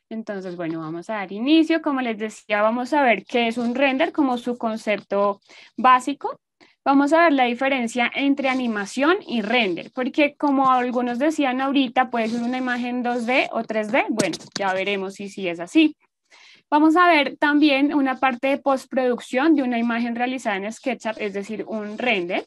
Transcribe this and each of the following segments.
Entonces, bueno, vamos a dar inicio. Como les decía, vamos a ver qué es un render como su concepto básico. Vamos a ver la diferencia entre animación y render, porque como algunos decían ahorita, puede ser una imagen 2D o 3D. Bueno, ya veremos si es así. Vamos a ver también una parte de postproducción de una imagen realizada en SketchUp, es decir, un render.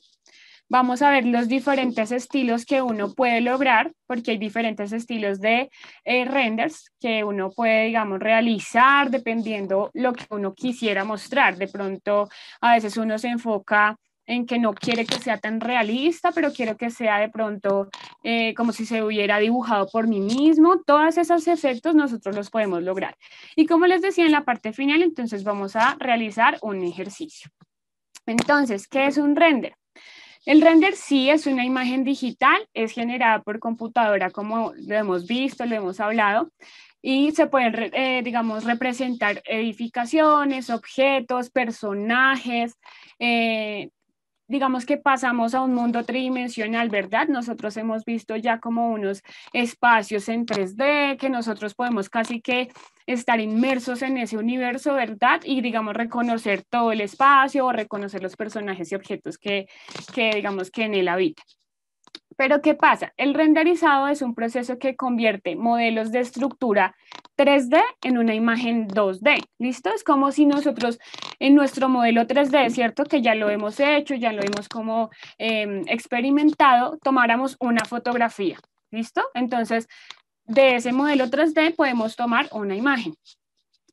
Vamos a ver los diferentes estilos que uno puede lograr, porque hay diferentes estilos de renders que uno puede, digamos, realizar dependiendo lo que uno quisiera mostrar. De pronto, a veces uno se enfoca en que no quiere que sea tan realista, pero quiero que sea de pronto como si se hubiera dibujado por mí mismo. Todos esos efectos nosotros los podemos lograr. Y como les decía en la parte final, entonces vamos a realizar un ejercicio. Entonces, ¿qué es un render? El render sí es una imagen digital, es generada por computadora como lo hemos visto, lo hemos hablado, y se pueden, digamos, representar edificaciones, objetos, personajes, digamos que pasamos a un mundo tridimensional, ¿verdad? Nosotros hemos visto ya como unos espacios en 3D, que nosotros podemos casi que estar inmersos en ese universo, ¿verdad? Y digamos reconocer todo el espacio o reconocer los personajes y objetos que digamos que en él habitan. Pero ¿qué pasa? El renderizado es un proceso que convierte modelos de estructura 3D en una imagen 2D. ¿Listo? Es como si nosotros en nuestro modelo 3D, ¿cierto? Que ya lo hemos hecho, ya lo hemos como experimentado, tomáramos una fotografía. ¿Listo? Entonces, de ese modelo 3D podemos tomar una imagen.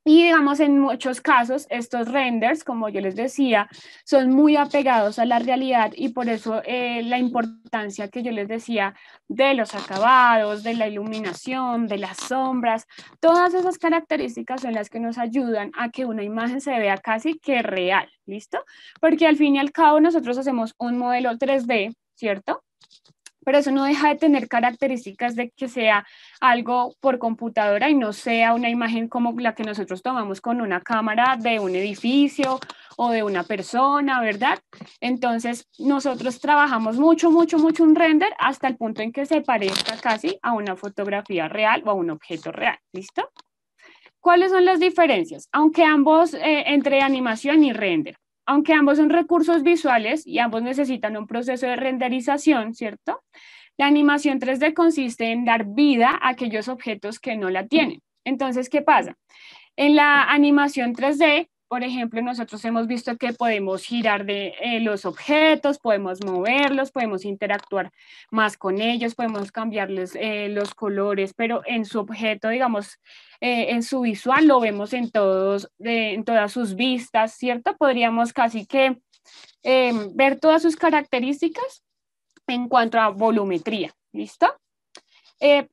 Y digamos, en muchos casos, estos renders, como yo les decía, son muy apegados a la realidad y por eso la importancia que yo les decía de los acabados, de la iluminación, de las sombras, todas esas características son las que nos ayudan a que una imagen se vea casi que real, ¿listo? Porque al fin y al cabo nosotros hacemos un modelo 3D, ¿cierto? Pero eso no deja de tener características de que sea algo por computadora y no sea una imagen como la que nosotros tomamos con una cámara de un edificio o de una persona, ¿verdad? Entonces, nosotros trabajamos mucho, mucho, mucho un render hasta el punto en que se parezca casi a una fotografía real o a un objeto real, ¿listo? ¿Cuáles son las diferencias? Aunque ambos, entre animación y render, aunque ambos son recursos visuales y ambos necesitan un proceso de renderización, ¿cierto? La animación 3D consiste en dar vida a aquellos objetos que no la tienen. Entonces, ¿qué pasa? En la animación 3D, por ejemplo, nosotros hemos visto que podemos girar los objetos, podemos moverlos, podemos interactuar más con ellos, podemos cambiarles los colores, pero en su objeto, digamos, en su visual lo vemos en todas sus vistas, ¿cierto? Podríamos casi que ver todas sus características en cuanto a volumetría, ¿listo?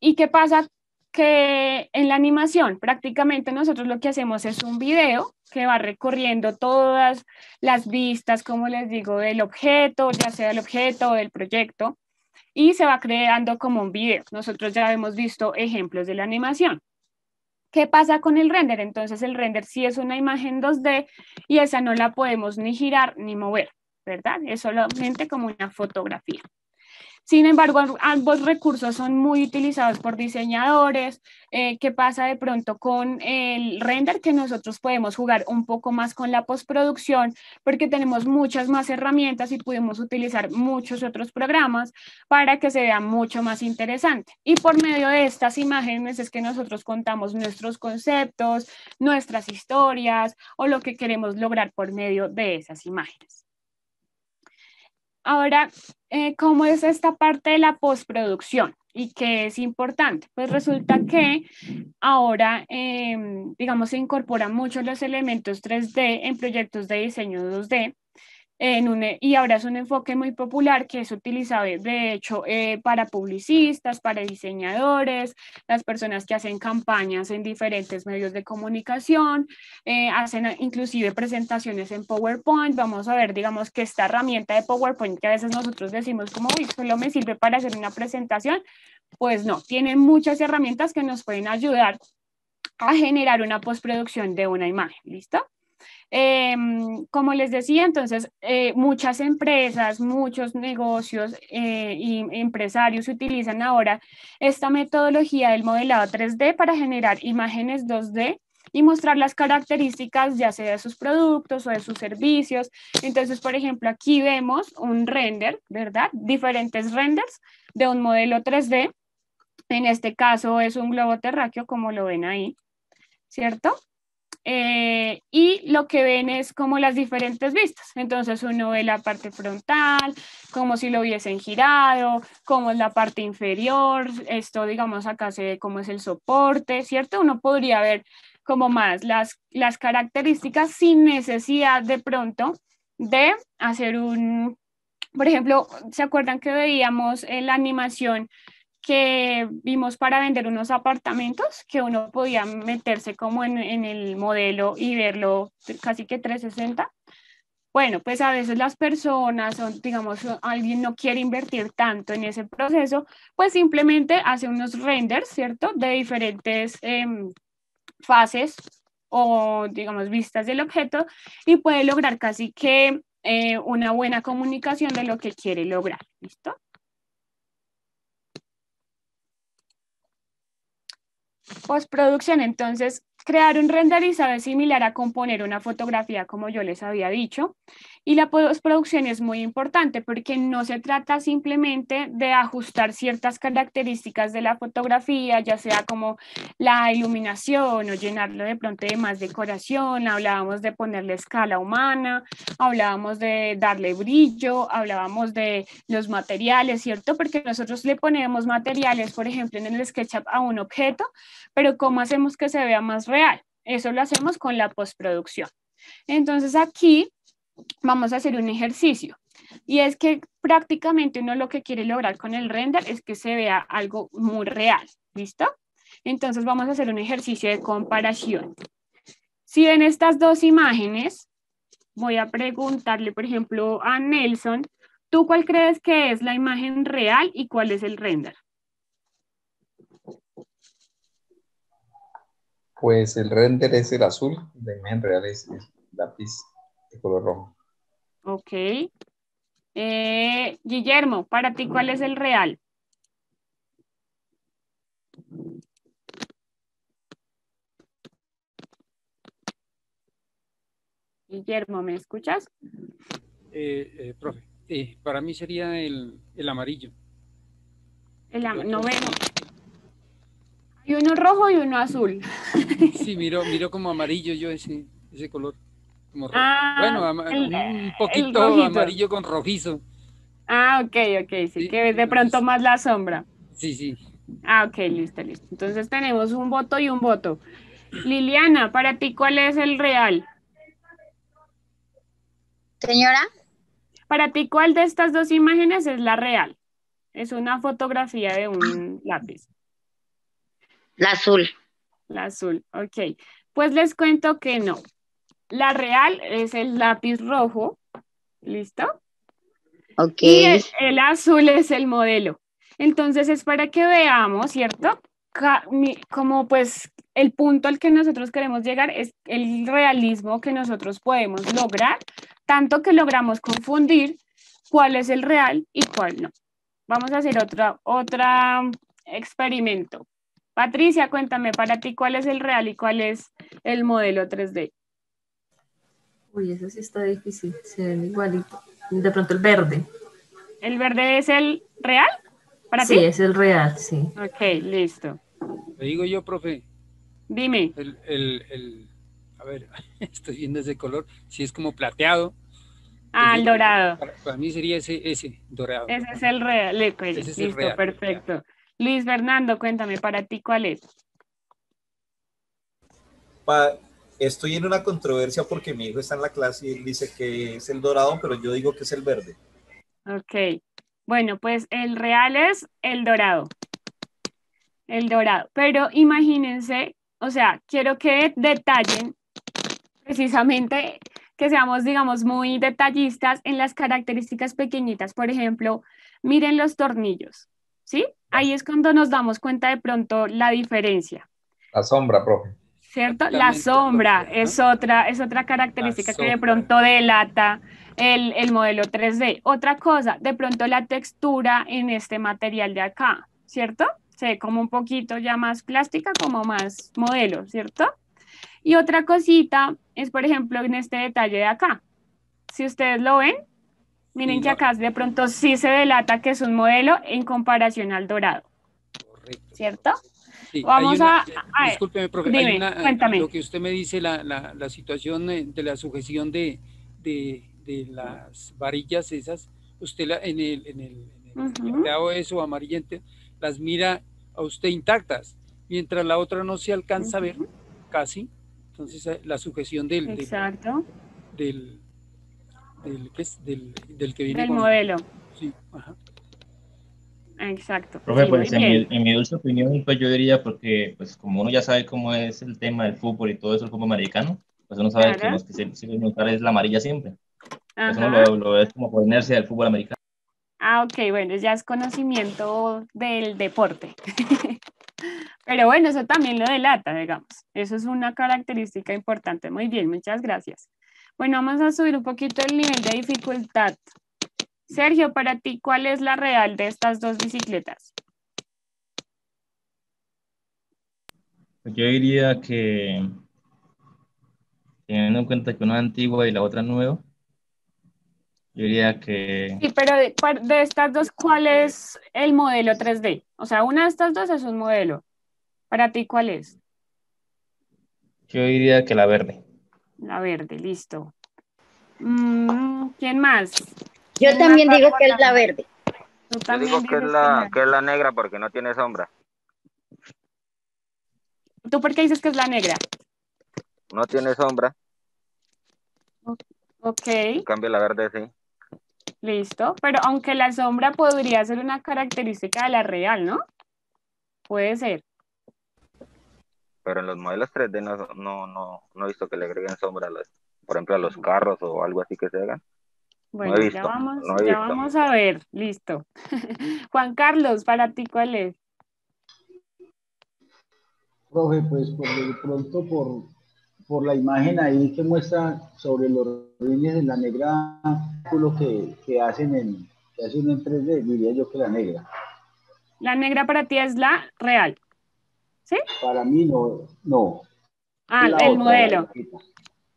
¿Y qué pasa? Que en la animación prácticamente nosotros lo que hacemos es un video que va recorriendo todas las vistas, como les digo, del objeto, ya sea del objeto o del proyecto, y se va creando como un video. Nosotros ya hemos visto ejemplos de la animación. ¿Qué pasa con el render? Entonces el render sí es una imagen 2D y esa no la podemos ni girar ni mover, ¿verdad? Es solamente como una fotografía. Sin embargo, ambos recursos son muy utilizados por diseñadores. ¿Qué pasa de pronto con el render? Que nosotros podemos jugar un poco más con la postproducción porque tenemos muchas más herramientas y podemos utilizar muchos otros programas para que se vea mucho más interesante. Y por medio de estas imágenes es que nosotros contamos nuestros conceptos, nuestras historias o lo que queremos lograr por medio de esas imágenes. Ahora, ¿cómo es esta parte de la postproducción? ¿Y qué es importante? Pues resulta que ahora, digamos, se incorporan muchos los elementos 3D en proyectos de diseño 2D y ahora es un enfoque muy popular que es utilizado de hecho para publicistas, para diseñadores, las personas que hacen campañas en diferentes medios de comunicación, hacen inclusive presentaciones en PowerPoint. Vamos a ver, digamos que esta herramienta de PowerPoint que a veces nosotros decimos como, uy, solo me sirve para hacer una presentación, pues no, tiene muchas herramientas que nos pueden ayudar a generar una postproducción de una imagen, ¿listo? Como les decía, entonces, muchas empresas, muchos negocios y empresarios utilizan ahora esta metodología del modelado 3D para generar imágenes 2D y mostrar las características ya sea de sus productos o de sus servicios. Entonces, por ejemplo, aquí vemos un render, ¿verdad? Diferentes renders de un modelo 3D. En este caso es un globo terráqueo, como lo ven ahí, ¿cierto? Y lo que ven es como las diferentes vistas. Entonces uno ve la parte frontal, como si lo hubiesen girado, como es la parte inferior, esto digamos acá se ve cómo es el soporte, ¿cierto? Uno podría ver como más las características sin necesidad de pronto de hacer un, por ejemplo, ¿se acuerdan que veíamos en la animación que vimos para vender unos apartamentos, que uno podía meterse como en el modelo y verlo casi que 360? Bueno, pues a veces las personas, o digamos, alguien no quiere invertir tanto en ese proceso, pues simplemente hace unos renders, ¿cierto? De diferentes fases o, digamos, vistas del objeto y puede lograr casi que una buena comunicación de lo que quiere lograr, ¿listo? Postproducción, entonces, crear un renderizado es similar a componer una fotografía, como yo les había dicho, y la postproducción es muy importante porque no se trata simplemente de ajustar ciertas características de la fotografía, ya sea como la iluminación o llenarlo de pronto de más decoración, hablábamos de ponerle escala humana, hablábamos de darle brillo, hablábamos de los materiales, ¿cierto? Porque nosotros le ponemos materiales, por ejemplo, en el SketchUp a un objeto, pero ¿cómo hacemos que se vea más real? Eso lo hacemos con la postproducción. Entonces aquí vamos a hacer un ejercicio y es que prácticamente uno lo que quiere lograr con el render es que se vea algo muy real, ¿listo? Entonces vamos a hacer un ejercicio de comparación. Si ven estas dos imágenes, voy a preguntarle, por ejemplo, a Nelson, ¿tú cuál crees que es la imagen real y cuál es el render? Pues el render es el azul, la imagen real es el lápiz de color rojo. Ok. Guillermo, para ti, ¿cuál es el real? Guillermo, ¿me escuchas? Profe, para mí sería el amarillo. El No otro, vemos. Hay uno rojo y uno azul. sí, miro como amarillo yo ese color, como Ah, bueno, un el poquito rojito. amarillo con rojizo. Ah, ok, ok, sí, Sí, que ves de pronto entonces, más la sombra. sí, sí. Ah, ok, listo, listo. Entonces tenemos un voto y un voto. Liliana, para ti, ¿cuál es el real? Señora, Para ti, ¿cuál de estas dos imágenes es la real? Es una fotografía de un lápiz, la azul. la azul. Ok, pues les cuento que no. La real es el lápiz rojo, ¿listo? Ok. Y el azul es el modelo. Entonces es para que veamos, ¿cierto? Como pues el punto al que nosotros queremos llegar es el realismo que nosotros podemos lograr, tanto que logramos confundir cuál es el real y cuál no. Vamos a hacer otra experimento. Patricia, cuéntame para ti cuál es el real y cuál es el modelo 3D. Uy, eso sí está difícil. Se ven igualito. De pronto el verde. ¿El verde es el real para ti? Sí, es el real, sí. Ok, listo. Le digo yo, profe, Dime. a ver, estoy viendo ese color, si es como plateado, pues Ah, el dorado. para mí sería ese dorado. Ese es el real. Ese es el Listo, real. perfecto. Luis Fernando, cuéntame, para ti, ¿cuál es? Pa- Estoy en una controversia porque mi hijo está en la clase y él dice que es el dorado, pero yo digo que es el verde. Ok. Bueno, pues el real es el dorado. El dorado. Pero imagínense, o sea, quiero que detallen precisamente que seamos, digamos, muy detallistas en las características pequeñitas. Por ejemplo, miren los tornillos, ¿sí? Ahí es cuando nos damos cuenta de pronto la diferencia. La sombra, profe. ¿cierto? La Exactamente, sombra profe, es otra característica que de sombra. pronto delata el modelo 3D. Otra cosa, de pronto la textura en este material de acá, ¿cierto? Se ve como un poquito ya más plástica, como más modelo, ¿cierto? Y otra cosita es, por ejemplo, en este detalle de acá. Si ustedes lo ven, miren Sí, que no, acá de pronto sí se delata que es un modelo en comparación al dorado, correcto. ¿cierto? Sí, hay Vamos una, a discúlpeme, profe, hay dime, una, lo cuéntame. que usted me dice, la situación de la sujeción de las varillas esas, usted en el Ujú, plateado eso amarillento, las mira a usted intactas, mientras la otra no se alcanza a ver ujú, casi, entonces la sujeción exacto, del, ¿qué es? Del que viene del con, modelo, sí, ajá. exacto, Profe, sí, muy pues bien. en mi dulce opinión, pues yo diría, porque pues como uno ya sabe cómo es el tema del fútbol y todo eso, el fútbol americano, pues uno sabe que Claro, los que se suelen notar es la amarilla siempre. Pues uno ajá. lo ve como por inercia del fútbol americano. Ah, ok, bueno, ya es conocimiento del deporte. Pero bueno, eso también lo delata, digamos. Eso es una característica importante. Muy bien, muchas gracias. Bueno, vamos a subir un poquito el nivel de dificultad. Sergio, para ti, ¿cuál es la real de estas dos bicicletas? Pues yo diría que, teniendo en cuenta que una es antigua y la otra es nueva, yo diría que, Sí, pero de estas dos, ¿cuál es el modelo 3D? O sea, una de estas dos es un modelo. Para ti, ¿cuál es? yo diría que la verde. La verde, listo. ¿Quién más? Yo ¿Quién más también va digo con que es la la? verde. Tú Yo también digo que es dices que la. que es la negra porque no tiene sombra. ¿Tú por qué dices que es la negra? No tiene sombra, Ok, en cambio la verde sí. listo. Pero aunque la sombra podría ser una característica de la real, ¿no? Puede ser. Pero en los modelos 3D no he visto que le agreguen sombra, por ejemplo, a los carros o algo así que se hagan. No he Bueno, visto, no he ya visto. vamos a ver. Listo. Juan Carlos, para ti, ¿cuál es? Profe, pues por de pronto por la imagen ahí que muestra sobre los rines en la negra lo que hacen en 3D, diría yo que la negra. La negra para ti es la real, ¿sí? Para mí no, Ah, es la el otra, la modelo. blanquita.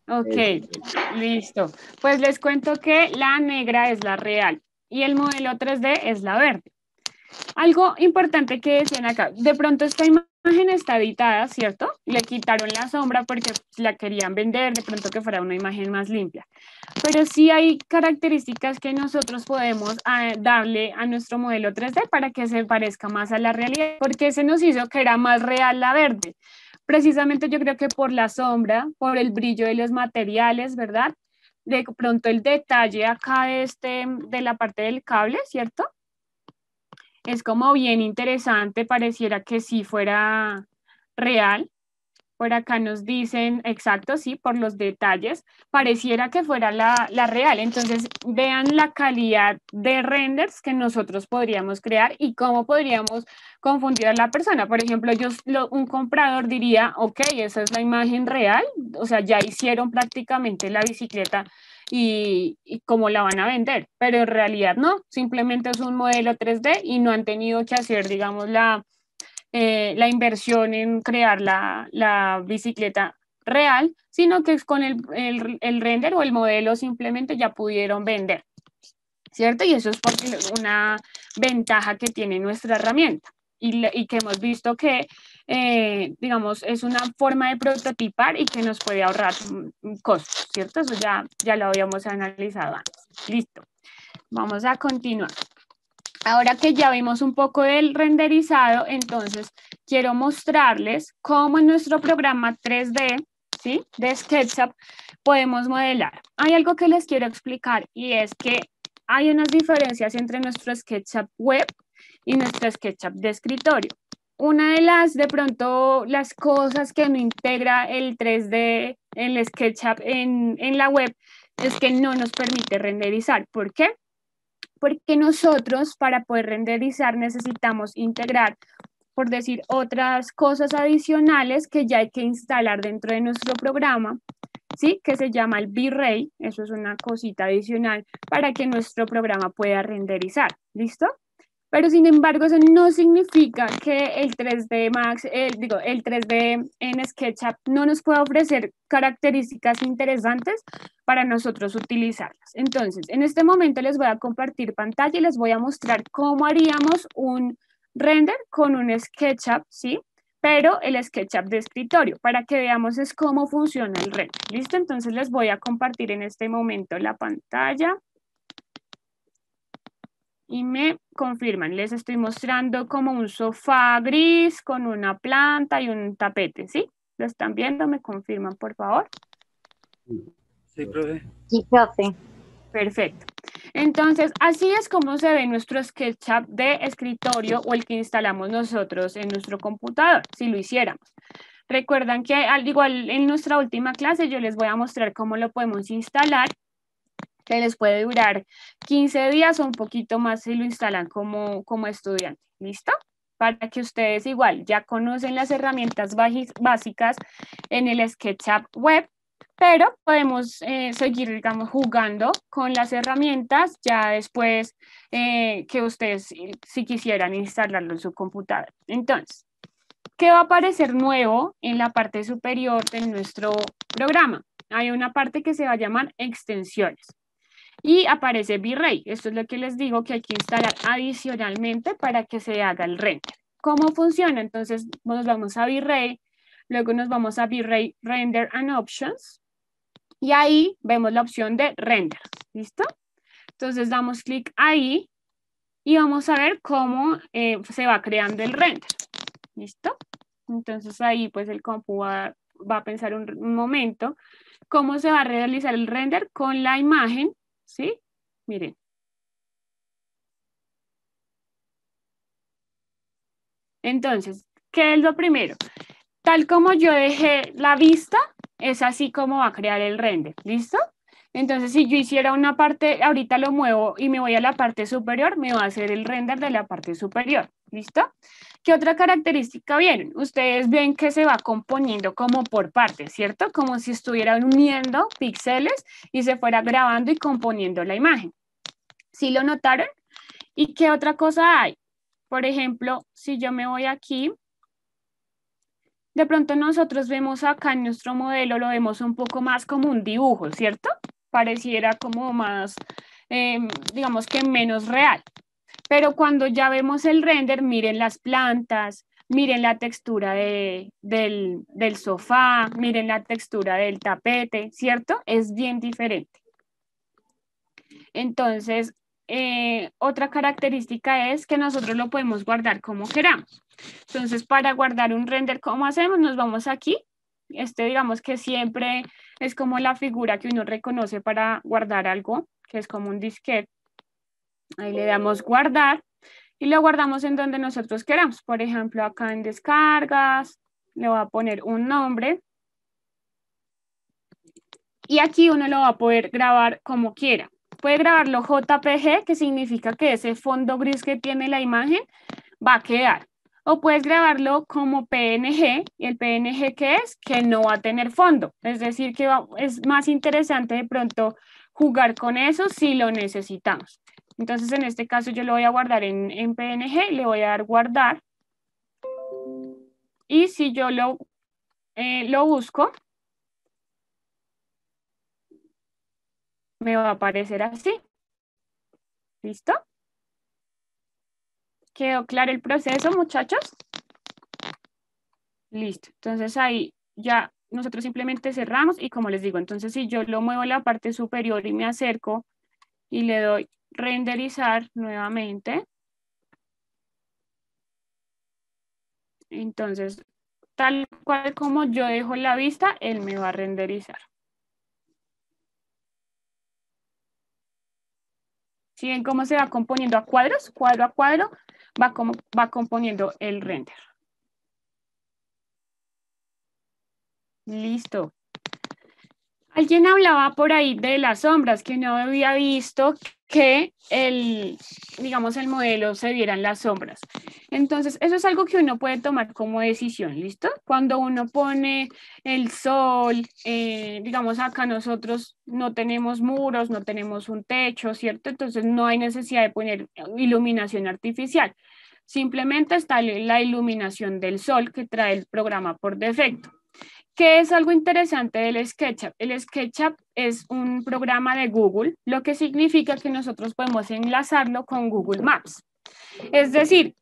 Ok, Eso. listo. Pues les cuento que la negra es la real y el modelo 3D es la verde. Algo importante que decían acá, de pronto esta imagen está editada, ¿cierto? Le quitaron la sombra porque la querían vender, de pronto que fuera una imagen más limpia. Pero sí hay características que nosotros podemos darle a nuestro modelo 3D para que se parezca más a la realidad, porque se nos hizo que era más real la verde. Precisamente yo creo que por la sombra, por el brillo de los materiales, ¿verdad? De pronto el detalle acá de la parte del cable, ¿cierto? Es como bien interesante, pareciera que sí fuera real. Por acá nos dicen, exacto, sí, por los detalles, pareciera que fuera la real. Entonces, vean la calidad de renders que nosotros podríamos crear y cómo podríamos confundir a la persona. Por ejemplo, un comprador diría, ok, esa es la imagen real, o sea, ya hicieron prácticamente la bicicleta y cómo la van a vender, pero en realidad no, simplemente es un modelo 3D y no han tenido que hacer, digamos, la inversión en crear la bicicleta real, sino que es con el render o el modelo simplemente ya pudieron vender, ¿cierto? Y eso es porque una ventaja que tiene nuestra herramienta y que hemos visto que, digamos, es una forma de prototipar y que nos puede ahorrar costos, ¿cierto? Eso ya lo habíamos analizado antes. Listo. Vamos a continuar. Ahora que ya vimos un poco del renderizado, entonces quiero mostrarles cómo en nuestro programa 3D, ¿sí? De SketchUp podemos modelar. Hay algo que les quiero explicar y es que hay unas diferencias entre nuestro SketchUp web y nuestro SketchUp de escritorio. Una de pronto, las cosas que no integra el 3D, el SketchUp en la web, es que no nos permite renderizar. ¿Por qué? Porque nosotros para poder renderizar necesitamos integrar por decir, otras cosas adicionales que ya hay que instalar dentro de nuestro programa, ¿sí? Que se llama el V-Ray. Eso es una cosita adicional para que nuestro programa pueda renderizar. ¿Listo? Pero sin embargo, eso no significa que el 3D Max, el 3D en SketchUp no nos pueda ofrecer características interesantes para nosotros utilizarlas. Entonces, en este momento les voy a compartir pantalla y les voy a mostrar cómo haríamos un render con un SketchUp, ¿sí? Pero el SketchUp de escritorio, para que veamos es cómo funciona el render. ¿Listo? Entonces les voy a compartir en este momento la pantalla. Y me confirman, les estoy mostrando como un sofá gris con una planta y un tapete, ¿sí? ¿Lo están viendo? ¿Me confirman, por favor? Sí, profe. Sí, profe. Perfecto. Entonces, así es como se ve nuestro SketchUp de escritorio o el que instalamos nosotros en nuestro computador, si lo hiciéramos. Recuerdan que al igual en nuestra última clase yo les voy a mostrar cómo lo podemos instalar, que les puede durar 15 días o un poquito más si lo instalan como estudiante. ¿Listo? Para que ustedes igual ya conocen las herramientas básicas en el SketchUp web, pero podemos seguir, digamos, jugando con las herramientas ya después que ustedes, si quisieran instalarlo en su computadora. Entonces, ¿qué va a aparecer nuevo en la parte superior de nuestro programa? Hay una parte que se va a llamar extensiones. Y aparece V-Ray. Esto es lo que les digo que hay que instalar adicionalmente para que se haga el render. ¿Cómo funciona? Entonces nos vamos a V-Ray, luego nos vamos a V-Ray Render and Options y ahí vemos la opción de render. ¿Listo? Entonces damos clic ahí y vamos a ver cómo se va creando el render. ¿Listo? Entonces ahí pues el compu va a pensar un momento cómo se va a realizar el render con la imagen. ¿Sí? Miren. Entonces, ¿qué es lo primero? Tal como yo dejé la vista, es así como va a crear el render. ¿Listo? Entonces, si yo hiciera una parte, ahorita lo muevo y me voy a la parte superior, me va a hacer el render de la parte superior. ¿Listo? ¿Qué otra característica vienen? Ustedes ven que se va componiendo como por partes, ¿cierto? Como si estuvieran uniendo píxeles y se fuera grabando y componiendo la imagen. ¿Sí lo notaron? ¿Y qué otra cosa hay? Por ejemplo, si yo me voy aquí, de pronto nosotros vemos acá en nuestro modelo, lo vemos un poco más como un dibujo, ¿cierto? Pareciera como más, digamos que menos real. Pero cuando ya vemos el render, miren las plantas, miren la textura del sofá, miren la textura del tapete, ¿cierto? Es bien diferente. Entonces, otra característica es que nosotros lo podemos guardar como queramos. Entonces, para guardar un render, ¿cómo hacemos? Nos vamos aquí. Digamos que siempre es como la figura que uno reconoce para guardar algo, que es como un disquete. Ahí le damos guardar y lo guardamos en donde nosotros queramos. Por ejemplo, acá en descargas, le voy a poner un nombre. Y aquí uno lo va a poder grabar como quiera. Puede grabarlo JPG, que significa que ese fondo gris que tiene la imagen va a quedar. O puedes grabarlo como PNG, y el PNG ¿qué es? Que no va a tener fondo. Es decir, que es más interesante de pronto jugar con eso si lo necesitamos. Entonces, en este caso yo lo voy a guardar en PNG, le voy a dar guardar. Y si yo lo busco, me va a aparecer así. ¿Listo? ¿Quedó claro el proceso, muchachos? Listo. Entonces ahí ya nosotros simplemente cerramos y como les digo, entonces si yo lo muevo a la parte superior y me acerco y le doy renderizar nuevamente, entonces tal cual como yo dejo la vista, él me va a renderizar. ¿Sí ven cómo se va componiendo a cuadros? Cuadro a cuadro va componiendo el render. Listo. Alguien hablaba por ahí de las sombras, que no había visto que digamos, el modelo se vieran las sombras. Entonces, eso es algo que uno puede tomar como decisión, ¿listo? Cuando uno pone el sol, digamos, acá nosotros no tenemos muros, no tenemos un techo, ¿cierto? Entonces, no hay necesidad de poner iluminación artificial. Simplemente está la iluminación del sol que trae el programa por defecto. ¿Qué es algo interesante del SketchUp? El SketchUp es un programa de Google, lo que significa que nosotros podemos enlazarlo con Google Maps. Es decir,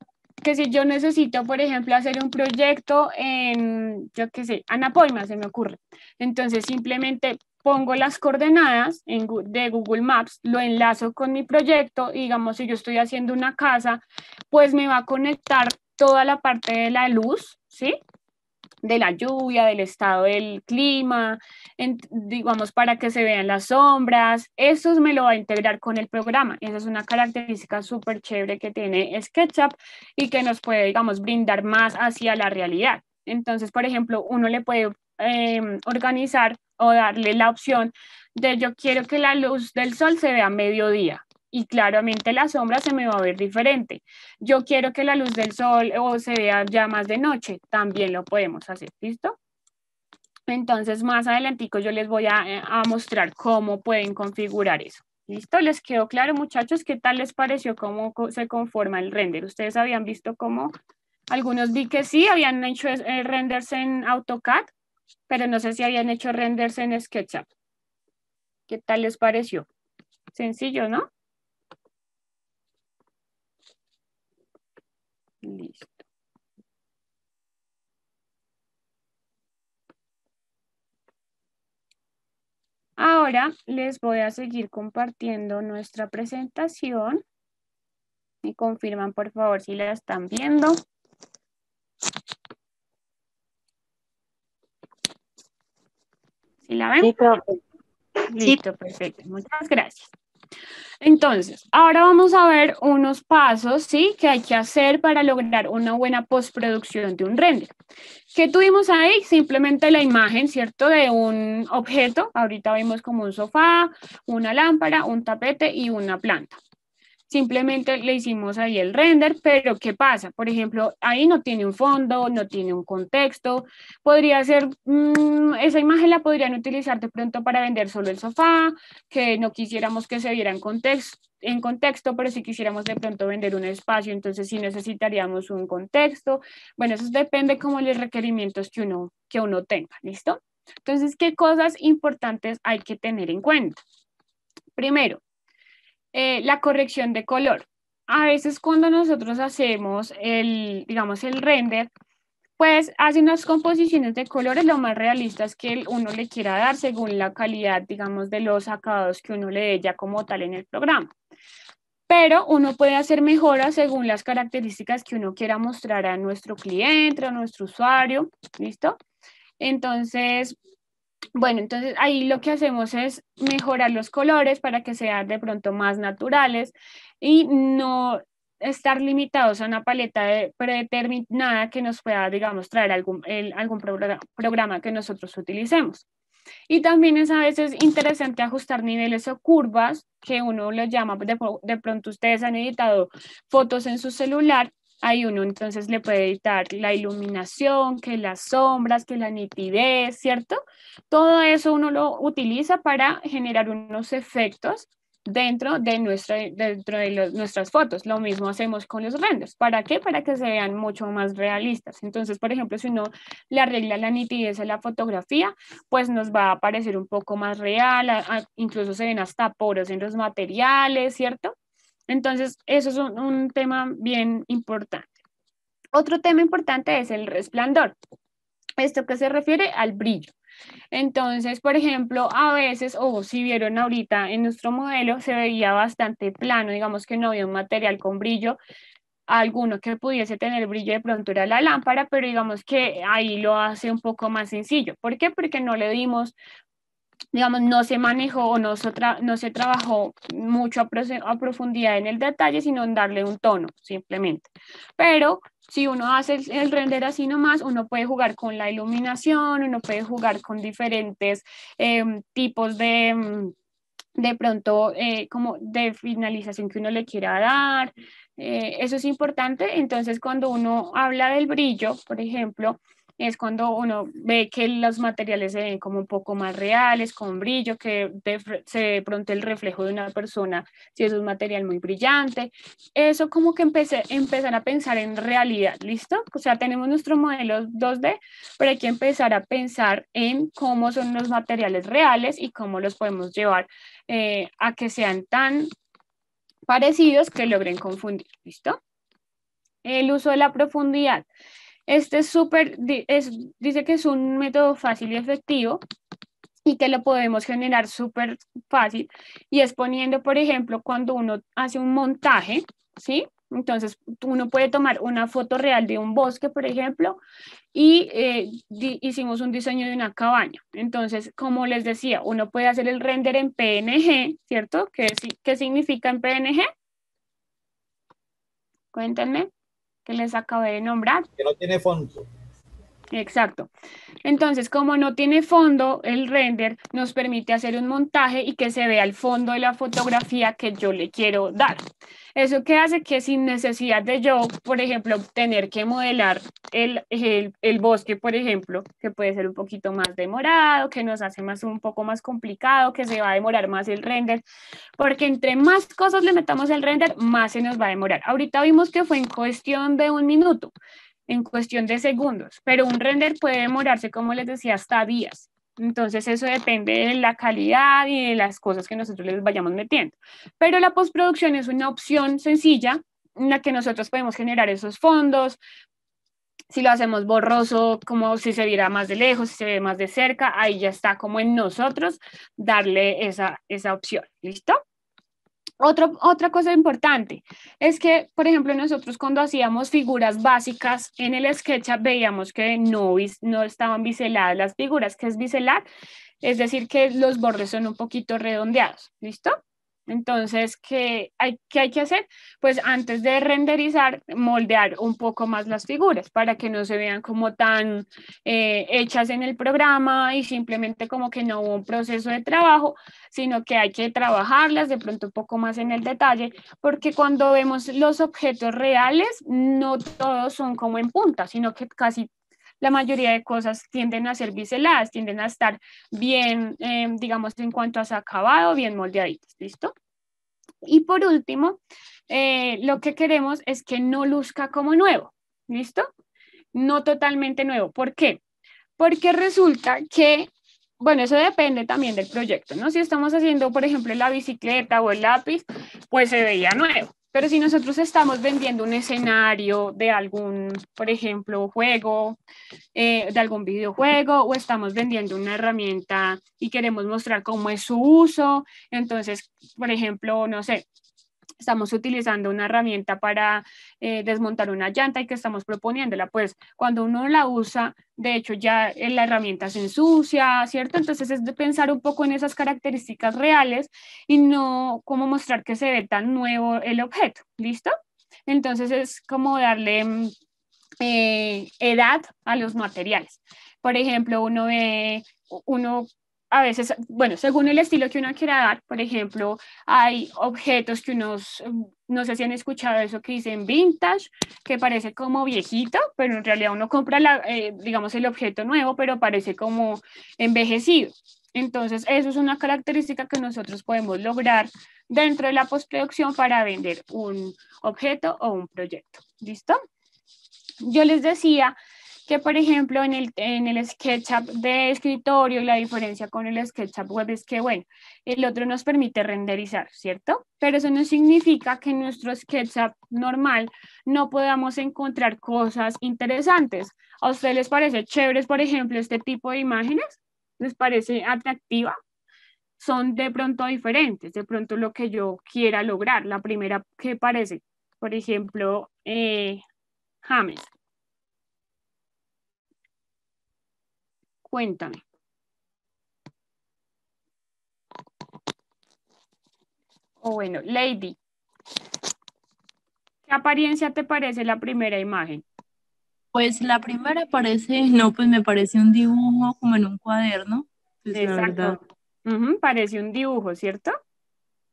que si yo necesito, por ejemplo, hacer un proyecto en, yo qué sé, Anapoima, se me ocurre. Entonces, simplemente pongo las coordenadas de Google Maps, lo enlazo con mi proyecto, y digamos, si yo estoy haciendo una casa, pues me va a conectar toda la parte de la luz, ¿sí? De la lluvia, del estado del clima, digamos, para que se vean las sombras. Eso me lo va a integrar con el programa. Esa es una característica súper chévere que tiene SketchUp y que nos puede, digamos, brindar más hacia la realidad. Entonces, por ejemplo, uno le puede organizar o darle la opción de yo quiero que la luz del sol se vea a mediodía. Y claramente la sombra se me va a ver diferente. Yo quiero que la luz del sol o se vea ya más de noche, también lo podemos hacer, ¿listo? Entonces, más adelantico yo les voy a mostrar cómo pueden configurar eso. ¿Listo? ¿Les quedó claro, muchachos? ¿Qué tal les pareció cómo se conforma el render? ¿Ustedes habían visto cómo? Algunos vi que sí, habían hecho renders en AutoCAD, pero no sé si habían hecho renders en SketchUp. ¿Qué tal les pareció? Sencillo, ¿no? Listo. Ahora les voy a seguir compartiendo nuestra presentación y confirman por favor si la están viendo. ¿Sí la ven? Sí, profe. Listo, perfecto. Muchas gracias. Entonces, ahora vamos a ver unos pasos, ¿sí? Que hay que hacer para lograr una buena postproducción de un render. ¿Qué tuvimos ahí? Simplemente la imagen, ¿cierto? De un objeto. Ahorita vimos como un sofá, una lámpara, un tapete y una planta. Simplemente le hicimos ahí el render, pero ¿qué pasa? Por ejemplo, ahí no tiene un fondo, no tiene un contexto. Podría ser, esa imagen la podrían utilizar de pronto para vender solo el sofá, que no quisiéramos que se viera en contexto, pero si quisiéramos de pronto vender un espacio, entonces sí necesitaríamos un contexto. Bueno, eso depende como los requerimientos que uno tenga, ¿listo? Entonces, ¿qué cosas importantes hay que tener en cuenta? Primero, la corrección de color. A veces cuando nosotros hacemos digamos, el render, pues hace unas composiciones de colores lo más realistas que uno le quiera dar según la calidad, digamos, de los acabados que uno le dé ya como tal en el programa. Pero uno puede hacer mejoras según las características que uno quiera mostrar a nuestro cliente, a nuestro usuario, ¿listo? Entonces, bueno, entonces ahí lo que hacemos es mejorar los colores para que sean de pronto más naturales y no estar limitados a una paleta predeterminada que nos pueda, digamos, traer algún programa que nosotros utilicemos. Y también es a veces interesante ajustar niveles o curvas, que uno lo llama, de pronto ustedes han editado fotos en su celular. Ahí uno entonces le puede editar la iluminación, que las sombras, que la nitidez, ¿cierto? Todo eso uno lo utiliza para generar unos efectos dentro de nuestras fotos. Lo mismo hacemos con los renders. ¿Para qué? Para que se vean mucho más realistas. Entonces, por ejemplo, si uno le arregla la nitidez a la fotografía, pues nos va a parecer un poco más real, incluso se ven hasta poros en los materiales, ¿cierto? Entonces, eso es un tema bien importante. Otro tema importante es el resplandor. Esto que se refiere al brillo. Entonces, por ejemplo, a veces, o si vieron ahorita en nuestro modelo, se veía bastante plano, digamos que no había un material con brillo. Alguno que pudiese tener brillo de pronto era la lámpara, pero digamos que ahí lo hace un poco más sencillo. ¿Por qué? Porque no le dimos digamos, no se manejó o no se trabajó mucho a profundidad en el detalle, sino en darle un tono, simplemente. Pero si uno hace el render así nomás, uno puede jugar con la iluminación, uno puede jugar con diferentes tipos de pronto, como de finalización que uno le quiera dar. Eso es importante. Entonces, cuando uno habla del brillo, por ejemplo, es cuando uno ve que los materiales se ven como un poco más reales, con brillo, que se ve pronto el reflejo de una persona, si es un material muy brillante. Eso como que empezar a pensar en realidad, ¿listo? O sea, tenemos nuestro modelo 2D, pero hay que empezar a pensar en cómo son los materiales reales y cómo los podemos llevar a que sean tan parecidos que logren confundir, ¿listo? El uso de la profundidad. Este es dice que es un método fácil y efectivo y que lo podemos generar súper fácil, y es poniendo, por ejemplo, cuando uno hace un montaje, ¿sí? Entonces, uno puede tomar una foto real de un bosque, por ejemplo, y hicimos un diseño de una cabaña. Entonces, como les decía, uno puede hacer el render en PNG, ¿cierto? ¿Qué significa en PNG? Cuéntenme, que les acabé de nombrar. Que no tiene fondo. Exacto. Entonces, como no tiene fondo, el render nos permite hacer un montaje y que se vea el fondo de la fotografía que yo le quiero dar. Eso que hace que sin necesidad de yo, por ejemplo, tener que modelar el bosque, por ejemplo, que puede ser un poquito más demorado, que nos hace un poco más complicado, que se va a demorar más el render, porque entre más cosas le metamos al render, más se nos va a demorar. Ahorita vimos que fue en cuestión de 1 minuto, en cuestión de segundos, pero un render puede demorarse, como les decía, hasta días. Entonces eso depende de la calidad y de las cosas que nosotros les vayamos metiendo. Pero la postproducción es una opción sencilla en la que nosotros podemos generar esos fondos. Si lo hacemos borroso, como si se viera más de lejos, si se ve más de cerca, ahí ya está como en nosotros darle esa opción. ¿Listo? Otra cosa importante es que, por ejemplo, nosotros cuando hacíamos figuras básicas en el SketchUp veíamos que no estaban biseladas las figuras. ¿Qué es biselar? Es decir, que los bordes son un poquito redondeados. ¿Listo? Entonces, ¿qué hay que hacer? Pues antes de renderizar, moldear un poco más las figuras para que no se vean como tan hechas en el programa y simplemente como que no hubo un proceso de trabajo, sino que hay que trabajarlas de pronto un poco más en el detalle, porque cuando vemos los objetos reales, no todos son como en punta, sino que casi la mayoría de cosas tienden a ser biseladas, tienden a estar bien, digamos, en cuanto a su acabado, bien moldeaditas, ¿listo? Y por último, lo que queremos es que no luzca como nuevo, ¿listo? No totalmente nuevo. ¿Por qué? Porque resulta que, bueno, eso depende también del proyecto, ¿no? Si estamos haciendo, por ejemplo, la bicicleta o el lápiz, pues se veía nuevo. Pero si nosotros estamos vendiendo un escenario de algún, por ejemplo, juego, de algún videojuego, o estamos vendiendo una herramienta y queremos mostrar cómo es su uso, entonces, por ejemplo, no sé, estamos utilizando una herramienta para desmontar una llanta y que estamos proponiéndola, pues cuando uno la usa, de hecho ya la herramienta se ensucia, ¿cierto? Entonces es de pensar un poco en esas características reales y no como mostrar que se ve tan nuevo el objeto, ¿listo? Entonces es como darle edad a los materiales. Por ejemplo, uno a veces, bueno, según el estilo que uno quiera dar, por ejemplo, hay objetos que no sé si han escuchado eso que dicen vintage, que parece como viejito, pero en realidad uno compra, digamos, el objeto nuevo, pero parece como envejecido. Entonces, eso es una característica que nosotros podemos lograr dentro de la postproducción para vender un objeto o un proyecto. ¿Listo? Yo les decía que, por ejemplo, en el SketchUp de escritorio, la diferencia con el SketchUp web es que, bueno, el otro nos permite renderizar, ¿cierto? Pero eso no significa que en nuestro SketchUp normal no podamos encontrar cosas interesantes. ¿A ustedes les parece chéveres, por ejemplo, este tipo de imágenes? ¿Les parece atractiva? Son de pronto diferentes, de pronto lo que yo quiera lograr. La primera que parece, por ejemplo, James. Cuéntame. O bueno, Lady. ¿Qué apariencia te parece la primera imagen? Pues la primera parece, no, pues me parece un dibujo como en un cuaderno. Pues la verdad, Exacto. Parece un dibujo, ¿cierto?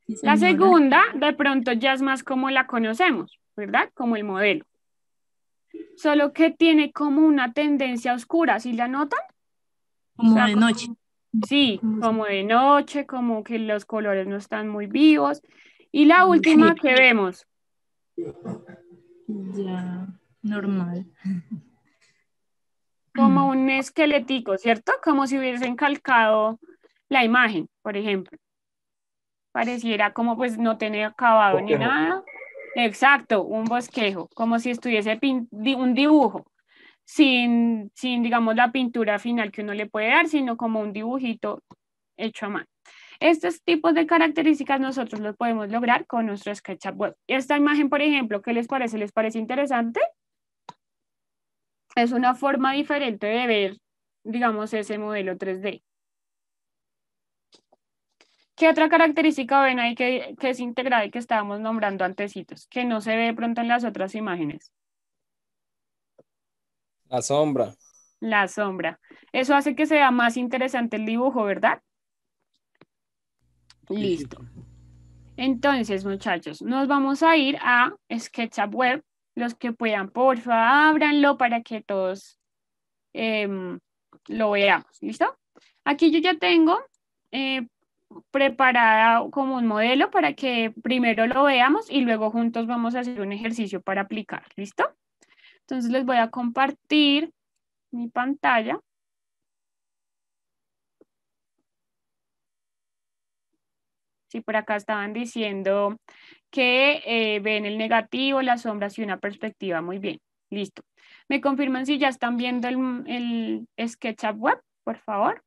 sí, La señora. segunda, de pronto ya es más como la conocemos, ¿verdad? Como el modelo. Solo que tiene como una tendencia oscura, ¿sí la notan? Como O sea, de noche. sí, como de noche, como que los colores no están muy vivos. Y la última que vemos, Ya, normal. como un esquelético, ¿cierto? Como si hubiesen calcado la imagen, por ejemplo. Pareciera como pues no tener acabado ni Bosquejo. nada. Exacto, un bosquejo, como si estuviese un dibujo, sin, digamos, la pintura final que uno le puede dar, sino como un dibujito hecho a mano. Estos tipos de características nosotros los podemos lograr con nuestro SketchUp web. Esta imagen, por ejemplo, ¿qué les parece? ¿Les parece interesante? Es una forma diferente de ver, digamos, ese modelo 3D. ¿Qué otra característica ven ahí que es integrada y que estábamos nombrando antecitos, que no se ve de pronto en las otras imágenes? La sombra. La sombra. Eso hace que sea más interesante el dibujo, ¿verdad? Sí, sí, Listo. sí. Entonces, muchachos, nos vamos a ir a SketchUp Web. Los que puedan, porfa, ábranlo para que todos lo veamos. ¿Listo? Aquí yo ya tengo preparada como un modelo para que primero lo veamos y luego juntos vamos a hacer un ejercicio para aplicar. ¿Listo? Entonces les voy a compartir mi pantalla. Sí, por acá estaban diciendo que ven el negativo, las sombras y una perspectiva. Muy bien, listo. ¿Me confirman si ya están viendo el SketchUp Web, por favor?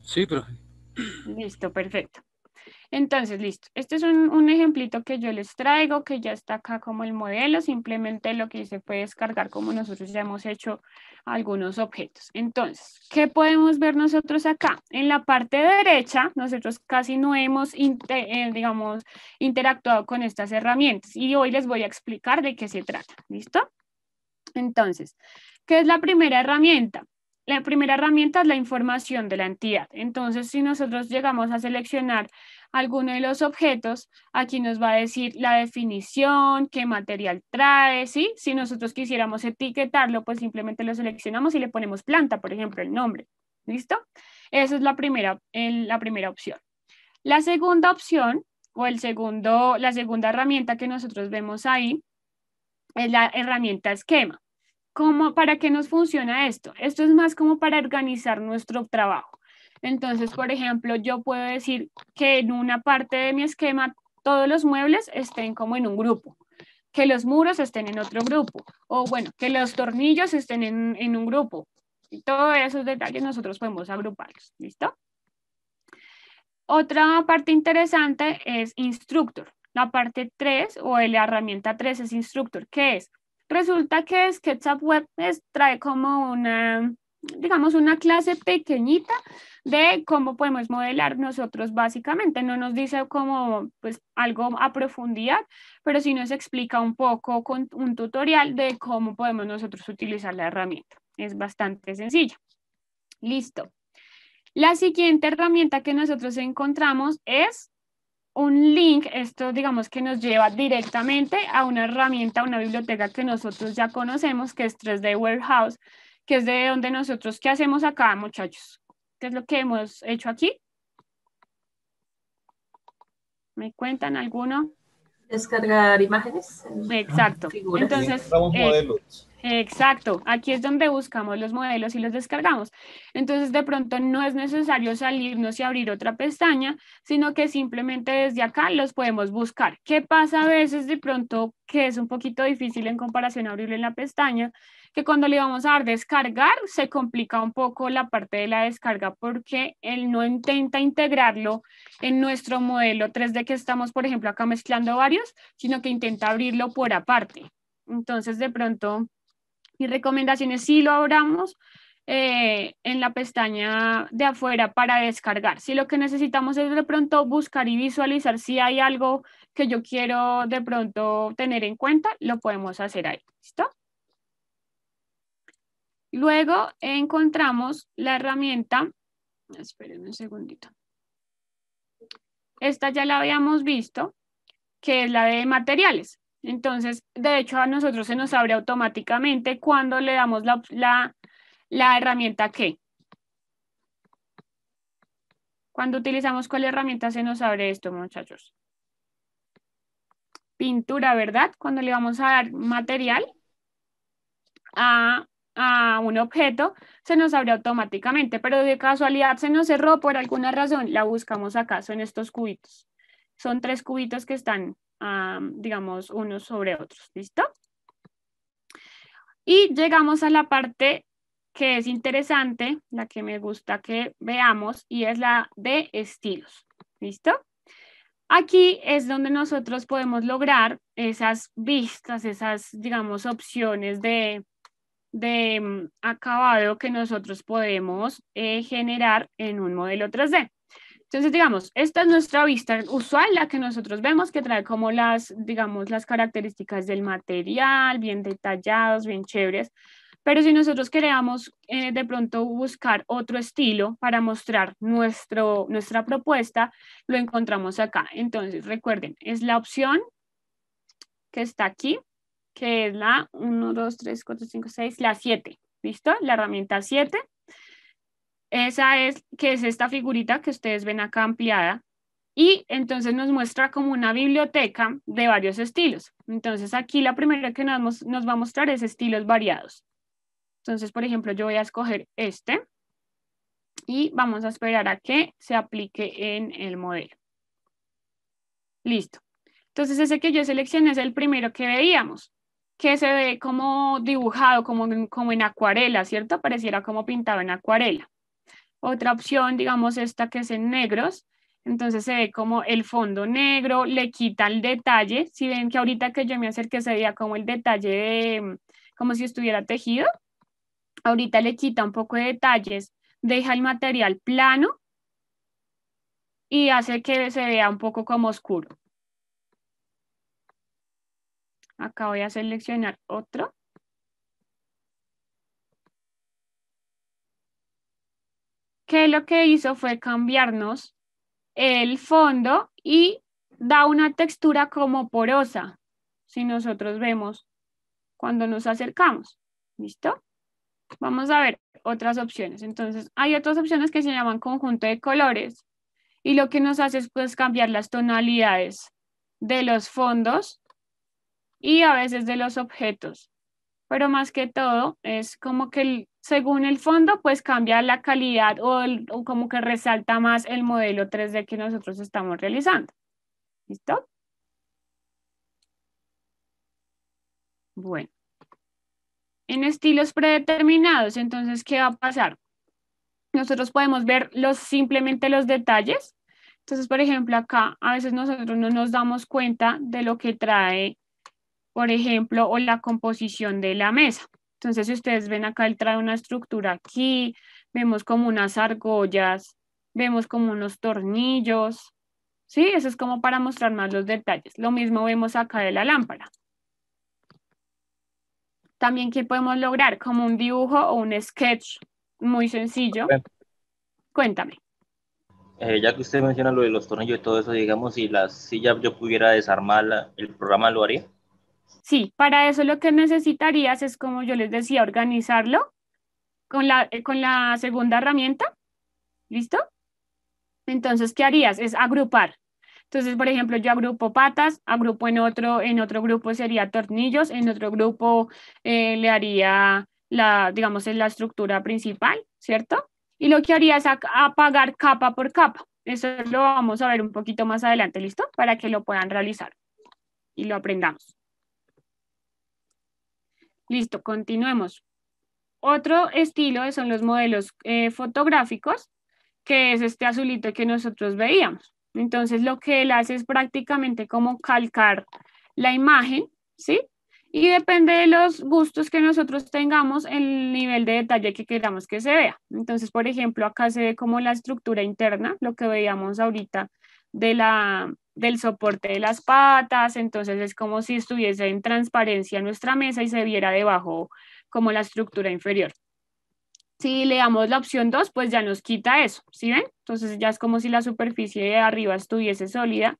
Sí, profe. Listo, perfecto. Entonces, listo. Este es un ejemplito que yo les traigo, que ya está acá como el modelo. Simplemente lo que hice fue descargar como nosotros ya hemos hecho algunos objetos. Entonces, ¿qué podemos ver nosotros acá? En la parte derecha, nosotros casi no hemos, digamos, interactuado con estas herramientas. Y hoy les voy a explicar de qué se trata. ¿Listo? Entonces, ¿qué es la primera herramienta? La primera herramienta es la información de la entidad. Entonces, si nosotros llegamos a seleccionar alguno de los objetos, aquí nos va a decir la definición, qué material trae, ¿sí? Si nosotros quisiéramos etiquetarlo, pues simplemente lo seleccionamos y le ponemos planta, por ejemplo, el nombre. ¿Listo? Esa es la primera opción. La segunda opción, o la segunda herramienta que nosotros vemos ahí, es la herramienta esquema. ¿Para qué nos funciona esto? Esto es más como para organizar nuestro trabajo. Entonces, por ejemplo, yo puedo decir que en una parte de mi esquema todos los muebles estén como en un grupo, que los muros estén en otro grupo, o bueno, que los tornillos estén en un grupo. Y todos esos detalles nosotros podemos agruparlos. ¿Listo? Otra parte interesante es Instructor. La parte 3 o la herramienta 3 es Instructor. ¿Qué es? Resulta que SketchUp Web trae como digamos, una clase pequeñita de cómo podemos modelar nosotros básicamente. No nos dice como pues algo a profundidad, pero sí nos explica un poco con un tutorial de cómo podemos nosotros utilizar la herramienta. Es bastante sencilla. Listo. La siguiente herramienta que nosotros encontramos es un link, esto digamos que nos lleva directamente a una herramienta, una biblioteca que nosotros ya conocemos, que es 3D Warehouse, que es de donde nosotros, ¿qué hacemos acá, muchachos? ¿Qué es lo que hemos hecho aquí? ¿Me cuentan alguno? Descargar imágenes. Exacto. Figuras. Entonces, Encontramos modelos. exacto, aquí es donde buscamos los modelos y los descargamos. Entonces, de pronto no es necesario salirnos y abrir otra pestaña, sino que simplemente desde acá los podemos buscar. ¿Qué pasa a veces de pronto que es un poquito difícil en comparación a abrirlo en la pestaña? Que cuando le vamos a dar descargar, se complica un poco la parte de la descarga porque él no intenta integrarlo en nuestro modelo 3D que estamos, por ejemplo, acá mezclando varios, sino que intenta abrirlo por aparte. Entonces, de pronto, mi recomendación es si lo abramos en la pestaña de afuera para descargar. Si lo que necesitamos es de pronto buscar y visualizar si hay algo que yo quiero de pronto tener en cuenta, lo podemos hacer ahí. ¿Listo? Luego encontramos la herramienta, espérenme un segundito. Esta ya la habíamos visto, que es la de materiales. Entonces, de hecho, a nosotros se nos abre automáticamente cuando le damos la herramienta ¿qué? Cuando utilizamos ¿cuál herramienta se nos abre esto, muchachos? Pintura, ¿verdad? Cuando le vamos a dar material a un objeto, se nos abre automáticamente, pero de casualidad se nos cerró por alguna razón, la buscamos acá, son estos cubitos. Son 3 cubitos que están, digamos, unos sobre otros, ¿listo? Y llegamos a la parte que es interesante, la que me gusta que veamos, y es la de estilos, ¿listo? Aquí es donde nosotros podemos lograr esas vistas, esas, digamos, opciones de acabado que nosotros podemos generar en un modelo 3D. Entonces, digamos, esta es nuestra vista usual, la que nosotros vemos, que trae como las, digamos, las características del material, bien detallados, bien chéveres. Pero si nosotros queremos de pronto buscar otro estilo para mostrar nuestra propuesta, lo encontramos acá. Entonces, recuerden, es la opción que está aquí, que es la 1, 2, 3, 4, 5, 6, la 7. ¿Listo? La herramienta 7. Esa es, que es esta figurita que ustedes ven acá ampliada. Y entonces nos muestra como una biblioteca de varios estilos. Entonces aquí la primera que nos va a mostrar es estilos variados. Entonces, por ejemplo, yo voy a escoger este. Y vamos a esperar a que se aplique en el modelo. Listo. Entonces ese que yo seleccioné es el primero que veíamos, que se ve como dibujado, como en acuarela, ¿cierto? Pareciera como pintado en acuarela. Otra opción, digamos esta que es en negros, entonces se ve como el fondo negro, le quita el detalle. Si ven que ahorita que yo me acerqué se veía como el detalle de, como si estuviera tejido, ahorita le quita un poco de detalles, deja el material plano y hace que se vea un poco como oscuro. Acá voy a seleccionar otro. Que lo que hizo fue cambiarnos el fondo y da una textura como porosa, si nosotros vemos cuando nos acercamos. ¿Listo? Vamos a ver otras opciones. Entonces, hay otras opciones que se llaman conjunto de colores y lo que nos hace es pues cambiar las tonalidades de los fondos y a veces de los objetos. Pero más que todo es como que según el fondo pues cambia la calidad o como que resalta más el modelo 3D que nosotros estamos realizando. ¿Listo? Bueno. En estilos predeterminados, entonces, ¿qué va a pasar? Nosotros podemos ver simplemente los detalles. Entonces, por ejemplo, acá a veces nosotros no nos damos cuenta de lo que trae, por ejemplo, o la composición de la mesa. Entonces, si ustedes ven acá, él trae una estructura aquí, vemos como unas argollas, vemos como unos tornillos, ¿sí? Eso es como para mostrar más los detalles. Lo mismo vemos acá de la lámpara. También, ¿qué podemos lograr? Como un dibujo o un sketch muy sencillo. Cuéntame. Ya que usted menciona lo de los tornillos y todo eso, digamos, si la silla yo pudiera desarmarla, ¿el programa lo haría? Sí, para eso lo que necesitarías es, como yo les decía, organizarlo con la segunda herramienta. ¿Listo? Entonces, ¿qué harías? Es agrupar. Entonces, por ejemplo, yo agrupo patas, agrupo en otro grupo sería tornillos, en otro grupo le haría digamos, la estructura principal, ¿cierto? Y lo que haría es apagar capa por capa. Eso lo vamos a ver un poquito más adelante, ¿listo? Para que lo puedan realizar y lo aprendamos. Listo, continuemos. Otro estilo son los modelos fotográficos, que es este azulito que nosotros veíamos. Entonces lo que él hace es prácticamente como calcar la imagen, ¿sí? Y depende de los gustos que nosotros tengamos, el nivel de detalle que queramos que se vea. Entonces, por ejemplo, acá se ve como la estructura interna, lo que veíamos ahorita del soporte de las patas. Entonces es como si estuviese en transparencia nuestra mesa y se viera debajo como la estructura inferior. Si le damos la opción 2, pues ya nos quita eso, ¿sí ven? Entonces ya es como si la superficie de arriba estuviese sólida.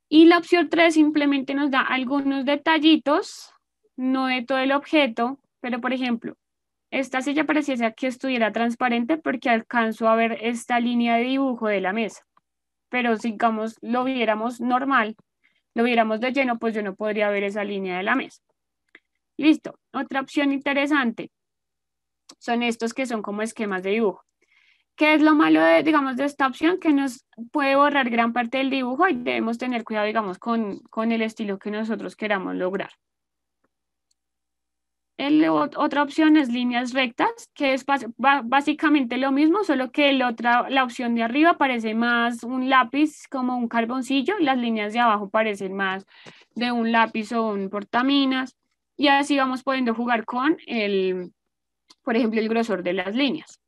Y la opción 3 simplemente nos da algunos detallitos, no de todo el objeto, pero por ejemplo, esta silla pareciese que estuviera transparente porque alcanzo a ver esta línea de dibujo de la mesa. Pero si, digamos, lo viéramos normal, lo viéramos de lleno, pues yo no podría ver esa línea de la mesa. Listo. Otra opción interesante son estos que son como esquemas de dibujo. ¿Qué es lo malo de, digamos, de esta opción? Que nos puede borrar gran parte del dibujo y debemos tener cuidado, digamos, con el estilo que nosotros queramos lograr. Otra opción es líneas rectas, que es básicamente lo mismo, solo que la opción de arriba parece más un lápiz, como un carboncillo, y las líneas de abajo parecen más de un lápiz o un portaminas, y así vamos pudiendo jugar con por ejemplo, el grosor de las líneas.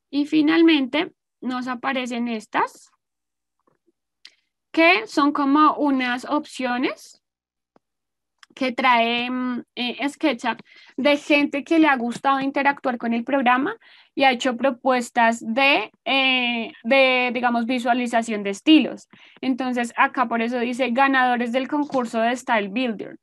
Y finalmente nos aparecen estas, que son como unas opciones que trae SketchUp de gente que le ha gustado interactuar con el programa y ha hecho propuestas de digamos, visualización de estilos. Entonces, acá por eso dice ganadores del concurso de Style Builder.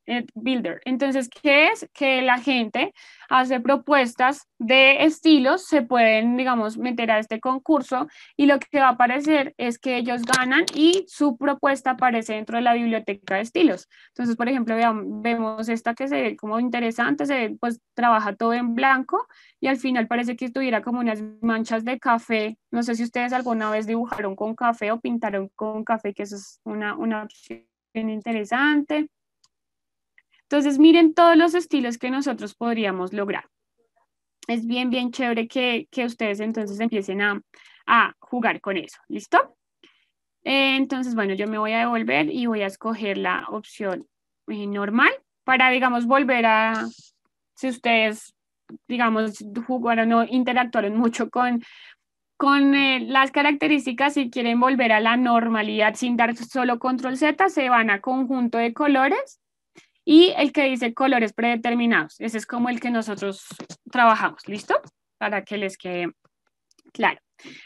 Entonces, ¿qué es? Que la gente hace propuestas de estilos, se pueden, digamos, meter a este concurso y lo que va a aparecer es que ellos ganan y su propuesta aparece dentro de la biblioteca de estilos. Entonces, por ejemplo, vemos esta que se ve como interesante, pues trabaja todo en blanco y al final parece que tuviera como unas manchas de café. No sé si ustedes alguna vez dibujaron con café o pintaron con café, que eso es una opción interesante. Entonces, miren todos los estilos que nosotros podríamos lograr. Es bien, bien chévere que ustedes entonces empiecen a jugar con eso. ¿Listo? Entonces, bueno, yo me voy a devolver y voy a escoger la opción normal para, digamos, volver a, si ustedes, digamos, jugaron o interactuaron mucho con las características y quieren volver a la normalidad sin dar solo control Z, se van a conjunto de colores y el que dice colores predeterminados. Ese es como el que nosotros trabajamos. ¿Listo? Para que les quede claro.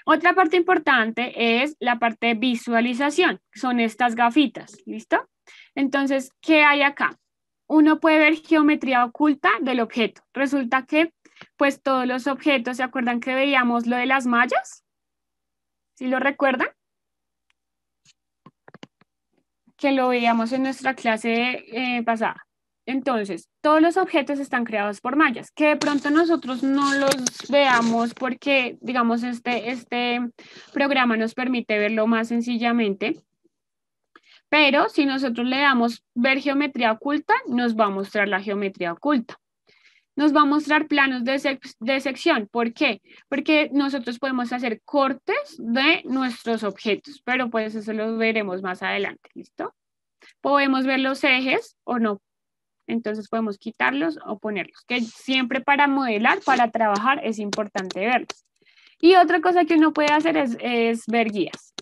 Otra parte importante es la parte de visualización. Son estas gafitas. ¿Listo? Entonces, ¿qué hay acá? Uno puede ver geometría oculta del objeto. Resulta que, pues, todos los objetos, ¿se acuerdan que veíamos lo de las mallas? ¿Sí lo recuerdan? Que lo veíamos en nuestra clase pasada. Entonces, todos los objetos están creados por mallas, que de pronto nosotros no los veamos porque, digamos, este programa nos permite verlo más sencillamente. Pero si nosotros le damos ver geometría oculta, nos va a mostrar la geometría oculta. Nos va a mostrar planos de sección. ¿Por qué? Porque nosotros podemos hacer cortes de nuestros objetos, pero pues eso lo veremos más adelante, ¿listo? Podemos ver los ejes o no. Entonces podemos quitarlos o ponerlos, que siempre para modelar, para trabajar, es importante verlos. Y otra cosa que uno puede hacer es ver guías.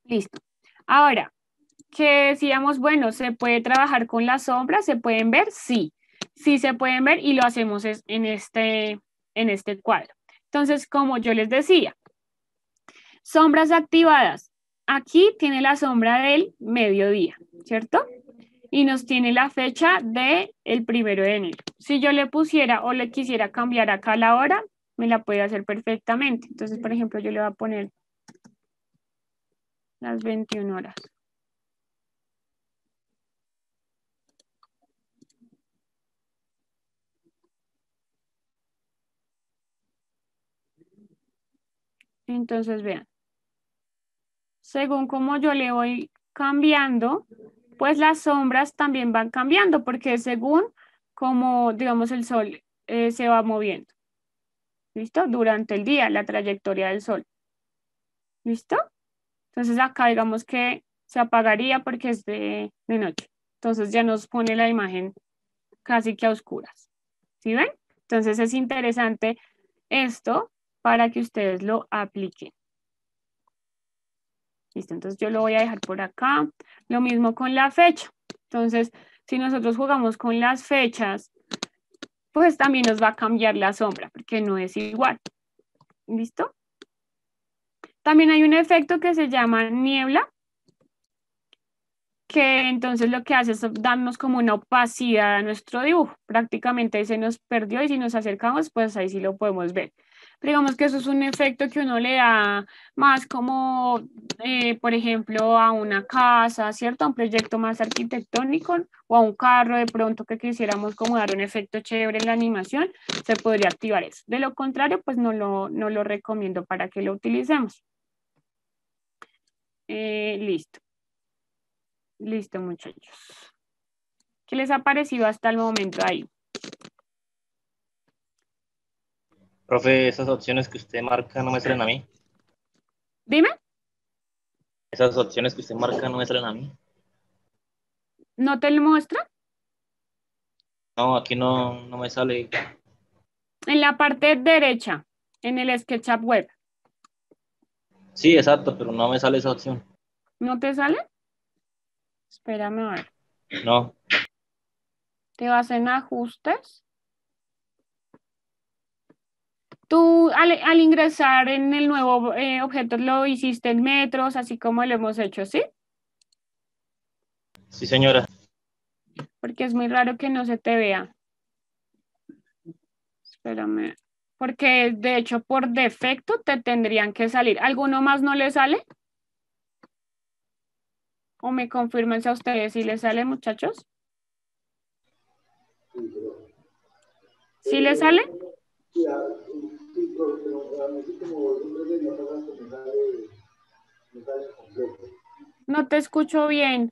Listo. Ahora, que decíamos, bueno, ¿se puede trabajar con las sombras? ¿Se pueden ver? Sí. Sí se pueden ver y lo hacemos en este cuadro. Entonces, como yo les decía, sombras activadas. Aquí tiene la sombra del mediodía, ¿cierto? Y nos tiene la fecha del 1 de enero. Si yo le pusiera o le quisiera cambiar acá la hora, me la puede hacer perfectamente. Entonces, por ejemplo, yo le voy a poner las 21 horas. Entonces, vean, según como yo le voy cambiando, pues las sombras también van cambiando, porque según como, digamos, el sol se va moviendo. ¿Listo? Durante el día, la trayectoria del sol. ¿Listo? Entonces acá digamos que se apagaría porque es de noche. Entonces ya nos pone la imagen casi que a oscuras. ¿Sí ven? Entonces es interesante esto para que ustedes lo apliquen. Listo, entonces yo lo voy a dejar por acá. Lo mismo con la fecha. Entonces, si nosotros jugamos con las fechas, pues también nos va a cambiar la sombra, porque no es igual. ¿Listo? También hay un efecto que se llama niebla, que entonces lo que hace es darnos como una opacidad a nuestro dibujo. Prácticamente ahí se nos perdió y si nos acercamos, pues ahí sí lo podemos ver. Pero digamos que eso es un efecto que uno le da más como, por ejemplo, a una casa, ¿cierto? A un proyecto más arquitectónico o a un carro de pronto que quisiéramos como dar un efecto chévere en la animación, se podría activar eso. De lo contrario, pues no lo recomiendo para que lo utilicemos. Listo. Listo, muchachos. ¿Qué les ha parecido hasta el momento ahí? Profe, esas opciones que usted marca no me salen a mí. Dime. Esas opciones que usted marca no me salen a mí. ¿No te lo muestra? No, aquí no me sale. En la parte derecha, en el SketchUp web. Sí, exacto, pero no me sale esa opción. ¿No te sale? Espérame a ver. No. Te vas en ajustes. Tú al ingresar en el nuevo objeto lo hiciste en metros, así como lo hemos hecho, ¿sí? Sí, señora. Porque es muy raro que no se te vea. Espérame. Porque de hecho por defecto te tendrían que salir. ¿Alguno más no le sale? ¿O me confirman si a ustedes si les sale, muchachos? ¿Sí les sale? No te escucho bien.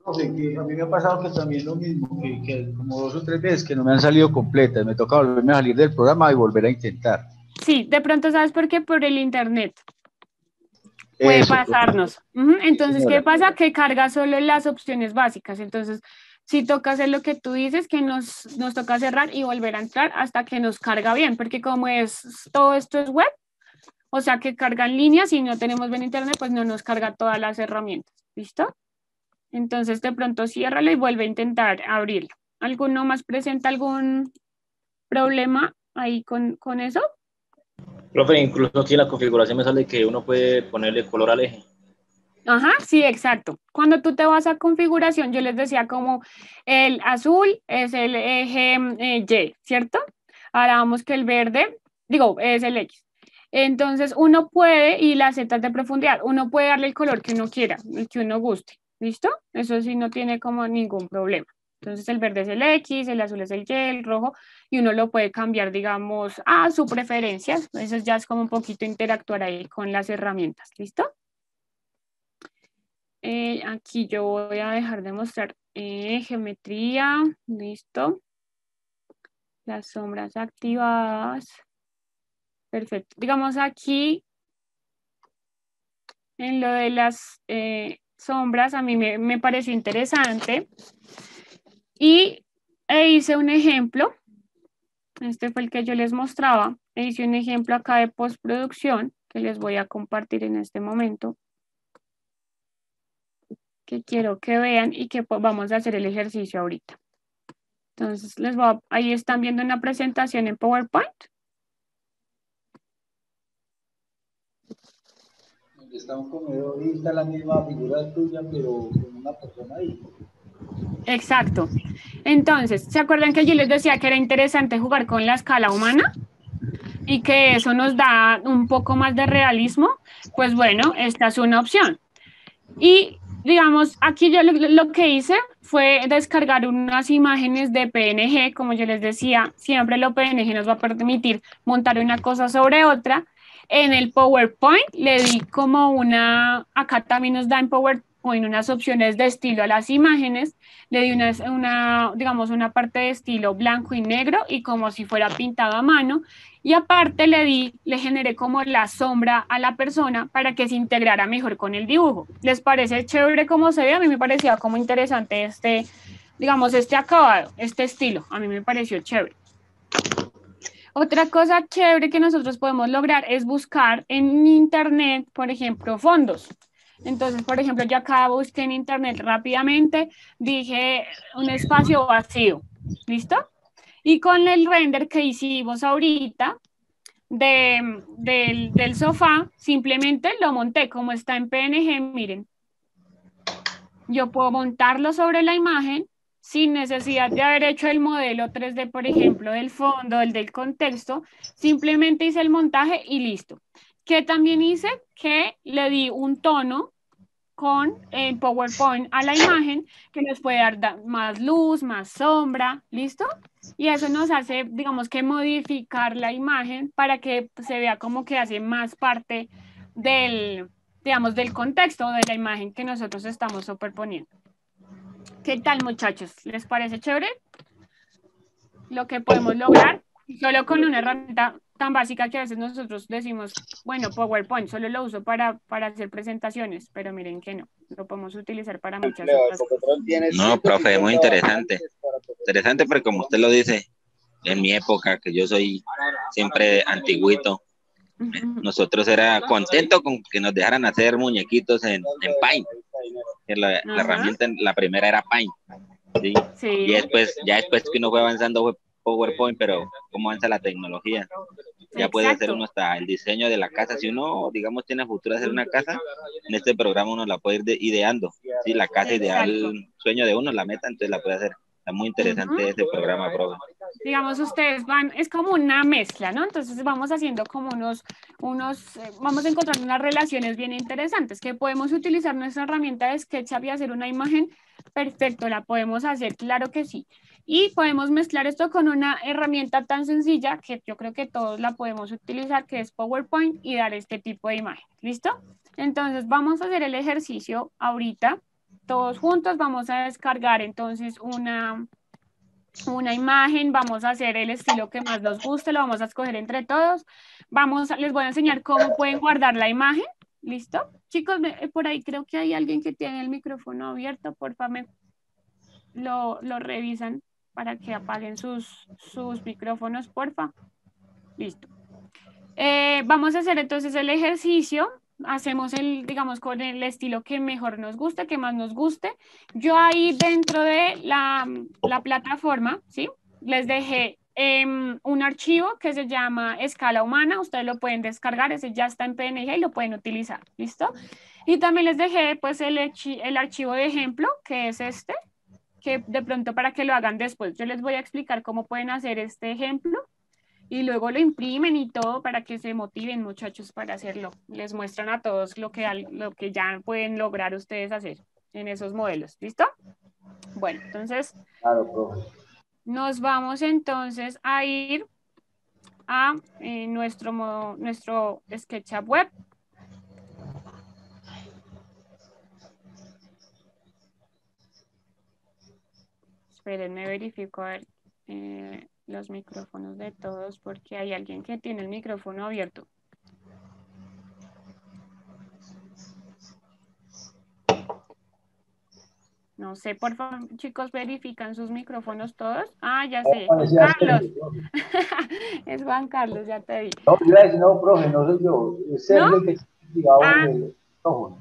No sé, que a mí me ha pasado que también lo mismo, que como 2 o 3 veces que no me han salido completas. Me toca volverme a salir del programa y volver a intentar. Sí, de pronto sabes por qué, por el internet. Puede Eso, pasarnos. Entonces, ¿qué pasa? Que carga solo las opciones básicas. Entonces, si toca hacer lo que tú dices, que nos toca cerrar y volver a entrar hasta que nos carga bien, porque como todo esto es web, o sea que carga en línea, si no tenemos bien internet, pues no nos carga todas las herramientas. ¿Listo? Entonces, de pronto ciérralo y vuelve a intentar abrirlo. ¿Alguno más presenta algún problema ahí con eso? Profe, incluso aquí en la configuración me sale que uno puede ponerle color al eje. Ajá, sí, exacto. Cuando tú te vas a configuración, yo les decía como el azul es el eje Y, ¿cierto? Ahora vamos que el verde, es el X. Entonces uno puede, y las setas de profundidad, uno puede darle el color que uno quiera, el que uno guste. ¿Listo? Eso sí no tiene como ningún problema. Entonces el verde es el X, el azul es el Y, el rojo, y uno lo puede cambiar, digamos, a su preferencia. Eso ya es como un poquito interactuar ahí con las herramientas. ¿Listo? Aquí yo voy a dejar de mostrar geometría. Listo. Las sombras activadas. Perfecto. Digamos aquí, en lo de las sombras, a mí me pareció interesante. Y hice un ejemplo. Este fue el que yo les mostraba. Hice un ejemplo acá de postproducción que les voy a compartir en este momento, que quiero que vean y que vamos a hacer el ejercicio ahorita. Entonces, ahí están viendo una presentación en PowerPoint. donde está un comedor y está la misma figura tuya, pero con una persona ahí. Exacto. Entonces, ¿se acuerdan que yo les decía que era interesante jugar con la escala humana? Y que eso nos da un poco más de realismo. Pues bueno, esta es una opción. Y digamos, aquí yo lo que hice fue descargar unas imágenes de PNG, como yo les decía, siempre lo PNG nos va a permitir montar una cosa sobre otra. En el PowerPoint le di como acá también nos da en o en unas opciones de estilo a las imágenes, le di digamos, una parte de estilo blanco y negro y como si fuera pintado a mano. Y aparte le generé como la sombra a la persona para que se integrara mejor con el dibujo. ¿Les parece chévere cómo se ve? A mí me parecía como interesante digamos, este acabado, este estilo. A mí me pareció chévere. Otra cosa chévere que nosotros podemos lograr es buscar en internet, por ejemplo, fondos. Entonces, por ejemplo, yo acá busqué en internet rápidamente, dije un espacio vacío, ¿listo? Y con el render que hicimos ahorita del sofá, simplemente lo monté como está en PNG, miren. Yo puedo montarlo sobre la imagen sin necesidad de haber hecho el modelo 3D, por ejemplo, del fondo, del contexto, simplemente hice el montaje y listo. ¿Qué también hice? Que le di un tono con el PowerPoint a la imagen que nos puede dar más luz, más sombra, ¿listo? Y eso nos hace, digamos que modificar la imagen para que se vea como que hace más parte digamos, del contexto de la imagen que nosotros estamos superponiendo. ¿Qué tal, muchachos? ¿Les parece chévere lo que podemos lograr? Solo con una herramienta tan básica que a veces nosotros decimos, bueno, PowerPoint, solo lo uso para hacer presentaciones, pero miren que no, lo podemos utilizar para muchas otras cosas. No, profe, muy interesante. Interesante porque como usted lo dice, en mi época, que yo soy siempre antiguito, nosotros era contento con que nos dejaran hacer muñequitos en Paint. La herramienta, la primera era Paint. ¿sí? Sí. Y ya después que uno fue avanzando fue PowerPoint, pero cómo avanza la tecnología. Ya puede hacer uno hasta el diseño de la casa. Si uno, digamos, tiene a futuro hacer una casa, en este programa uno la puede ir ideando. ¿sí? La casa ideal, sueño de uno, la meta, entonces la puede hacer. Está muy interesante este programa, profe. Digamos, ustedes es como una mezcla, ¿no? Entonces vamos haciendo como vamos a encontrar unas relaciones bien interesantes, que podemos utilizar nuestra herramienta de SketchUp y hacer una imagen. Perfecto, la podemos hacer, claro que sí. Y podemos mezclar esto con una herramienta tan sencilla que yo creo que todos la podemos utilizar, que es PowerPoint, y dar este tipo de imagen. ¿Listo? Entonces vamos a hacer el ejercicio ahorita. Todos juntos vamos a descargar entonces una imagen, vamos a hacer el estilo que más nos guste, lo vamos a escoger entre todos. Les voy a enseñar cómo pueden guardar la imagen. ¿Listo? Chicos, por ahí creo que hay alguien que tiene el micrófono abierto. Por favor, lo revisan para que apaguen sus micrófonos, porfa. Listo. Vamos a hacer entonces el ejercicio. Hacemos digamos, con el estilo que mejor nos guste, que más nos guste. Yo ahí dentro de la plataforma, ¿sí? Les dejé un archivo que se llama Escala Humana. Ustedes lo pueden descargar, ese ya está en PNG y lo pueden utilizar, ¿listo? Y también les dejé pues el archivo de ejemplo, que es este, que de pronto para que lo hagan después. Yo les voy a explicar cómo pueden hacer este ejemplo. Y luego lo imprimen y todo para que se motiven, muchachos, para hacerlo. Les muestran a todos lo que ya pueden lograr ustedes hacer en esos modelos. ¿Listo? Bueno, entonces nos vamos entonces a ir a nuestro SketchUp web. Espérenme, verifico a ver los micrófonos de todos porque hay alguien que tiene el micrófono abierto. No sé, por favor, chicos, verifican sus micrófonos todos. Ah, ya sé, Juan Carlos. Es Juan Carlos, ya te vi. No, gracias, no, profe, no soy yo. Es Sergio el que está activado en el micrófono.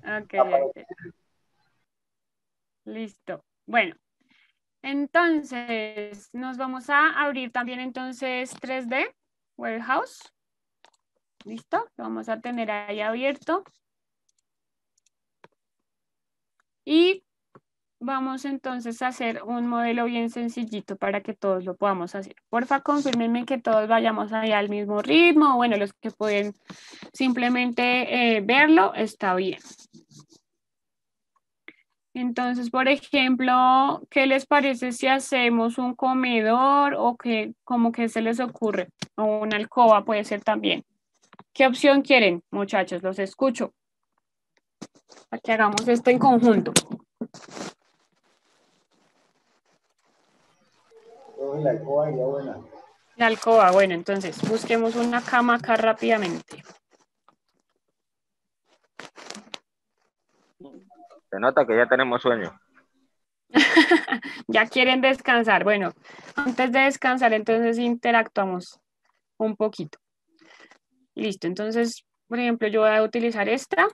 Ok. Listo. Bueno. Entonces, nos vamos a abrir también entonces 3D Warehouse. ¿Listo? Lo vamos a tener ahí abierto. Y vamos entonces a hacer un modelo bien sencillito para que todos lo podamos hacer. Porfa, confírmenme que todos vayamos allá al mismo ritmo. Bueno, los que pueden simplemente verlo, está bien. Entonces, por ejemplo, ¿qué les parece si hacemos un comedor o como que se les ocurre? O una alcoba puede ser también. ¿Qué opción quieren, muchachos? Los escucho. para que hagamos esto en conjunto. La alcoba sería buena. La alcoba, bueno, entonces busquemos una cama acá rápidamente. Se nota que ya tenemos sueño. Ya quieren descansar. Bueno, antes de descansar, entonces interactuamos un poquito. Listo, entonces, por ejemplo, yo voy a utilizar esta.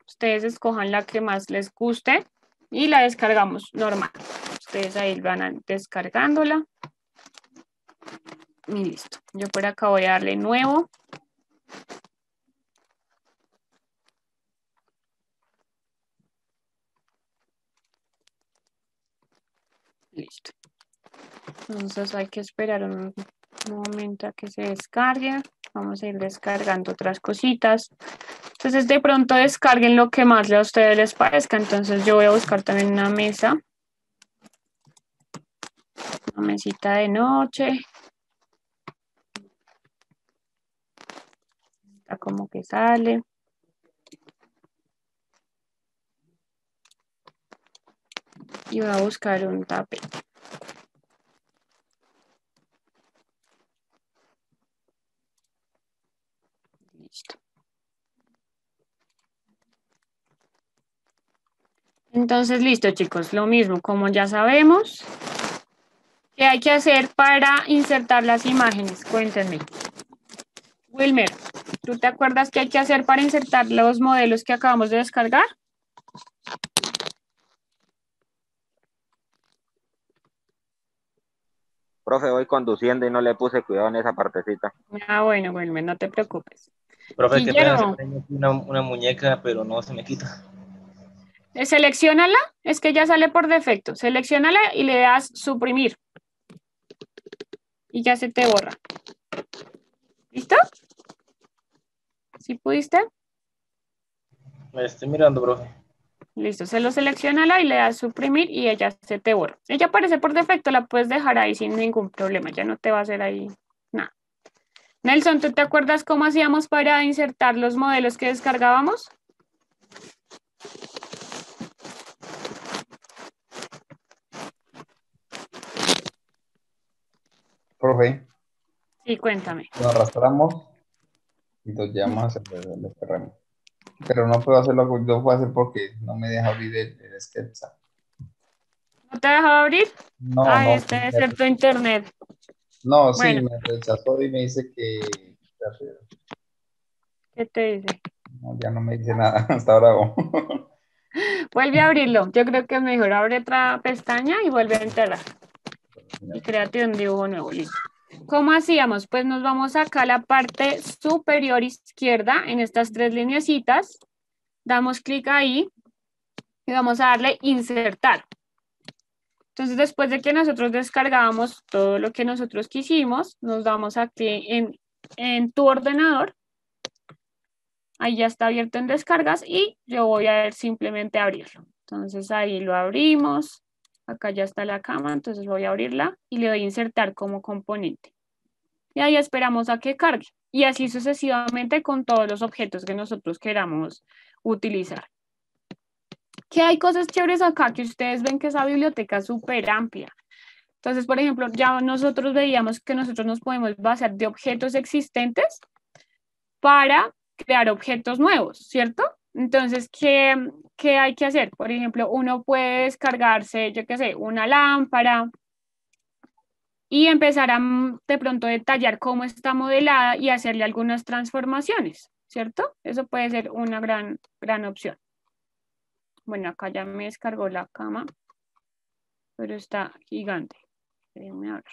Ustedes escojan la que más les guste y la descargamos normal. Ustedes ahí van descargándola. Y listo. Yo por acá voy a darle nuevo. Listo. Entonces hay que esperar un momento a que se descargue. Vamos a ir descargando otras cositas. Entonces de pronto descarguen lo que más a ustedes les parezca. Entonces yo voy a buscar también una mesa. Una mesita de noche. Está como que sale. Y voy a buscar un tapete. Listo. Entonces, listo, chicos. Lo mismo, como ya sabemos, ¿qué hay que hacer para insertar las imágenes? Cuéntenme. Wilmer, ¿tú te acuerdas qué hay que hacer para insertar los modelos que acabamos de descargar? Profe, voy conduciendo y no le puse cuidado en esa partecita. Ah, bueno, Wilmer, no te preocupes. Profe, qué pena, se Guillermo, pone aquí una muñeca, pero no se me quita. selecciónala, es que ya sale por defecto. Selecciónala y le das suprimir. Y ya se te borra. ¿Listo? ¿Sí pudiste? Me estoy mirando, profe. Listo, se lo seleccionala y le das suprimir y ella se te borra. Ella aparece por defecto, la puedes dejar ahí sin ningún problema, ya no te va a hacer ahí nada. Nelson, ¿tú te acuerdas cómo hacíamos para insertar los modelos que descargábamos? Profe, Sí, cuéntame. lo arrastramos y lo llevamos hacia el desperramos. Pero no puedo hacerlo, no puedo hacer porque no me deja abrir el SketchUp. ¿No te dejaba abrir? No, Ah, no. este debe ser tu internet. No, sí, Bueno, me rechazó y me dice que ¿qué te dice? no, ya no me dice nada hasta ahora. Vuelve a abrirlo. Yo creo que es mejor abre otra pestaña y vuelve a entrar. Y créate un dibujo nuevo, listo. ¿Cómo hacíamos? Pues nos vamos acá a la parte superior izquierda en estas tres lineecitas. Damos clic ahí y vamos a darle insertar. Entonces, después de que nosotros descargábamos todo lo que nosotros quisimos, nos damos aquí en tu ordenador. Ahí ya está abierto en descargas y yo voy a simplemente abrirlo. Entonces ahí lo abrimos. Acá ya está la cama, entonces voy a abrirla y le doy a insertar como componente. Y ahí esperamos a que cargue. Y así sucesivamente con todos los objetos que nosotros queramos utilizar. Que hay cosas chéveres acá que ustedes ven que esa biblioteca es súper amplia. Entonces, por ejemplo, ya nosotros veíamos que nosotros nos podemos basar de objetos existentes para crear objetos nuevos, ¿cierto? Entonces, ¿qué hay que hacer? Por ejemplo, uno puede descargarse, yo qué sé, una lámpara y empezar a de pronto detallar cómo está modelada y hacerle algunas transformaciones, ¿cierto? Eso puede ser una gran opción. Bueno, acá ya me descargó la cama, pero está gigante. Déjenme ver.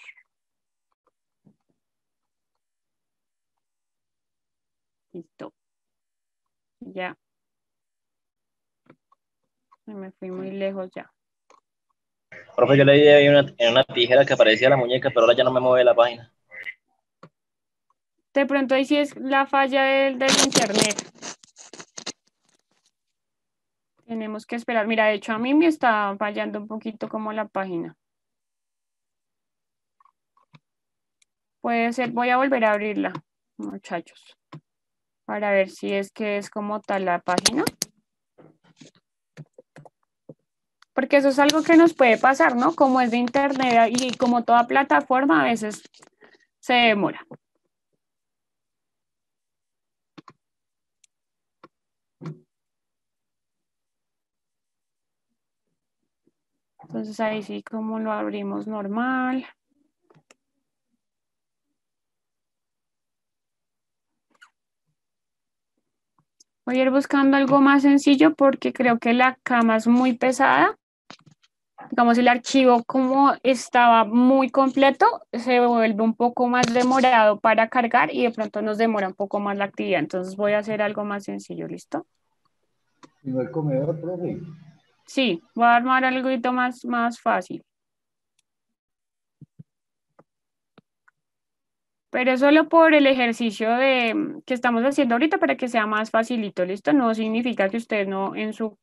Listo. Ya. Me fui muy lejos ya. Profe, yo leí ahí en una tijera que aparecía la muñeca, pero ahora ya no me mueve la página. De pronto ahí sí es la falla del internet. Tenemos que esperar. Mira, de hecho a mí me está fallando un poquito como la página. Puede ser, voy a volver a abrirla, muchachos, para ver si es que es como tal la página. Porque eso es algo que nos puede pasar, ¿no? Como es de internet y como toda plataforma, a veces se demora. Entonces ahí sí, como lo abrimos normal. Voy a ir buscando algo más sencillo porque creo que la cama es muy pesada. Digamos, el archivo como estaba muy completo, se vuelve un poco más demorado para cargar y de pronto nos demora un poco más la actividad. Entonces voy a hacer algo más sencillo, ¿listo? ¿Y no el comedor, profe? Sí, voy a armar algo más fácil. Pero es solo por el ejercicio que estamos haciendo ahorita para que sea más facilito, ¿listo? No significa que ustedes no en su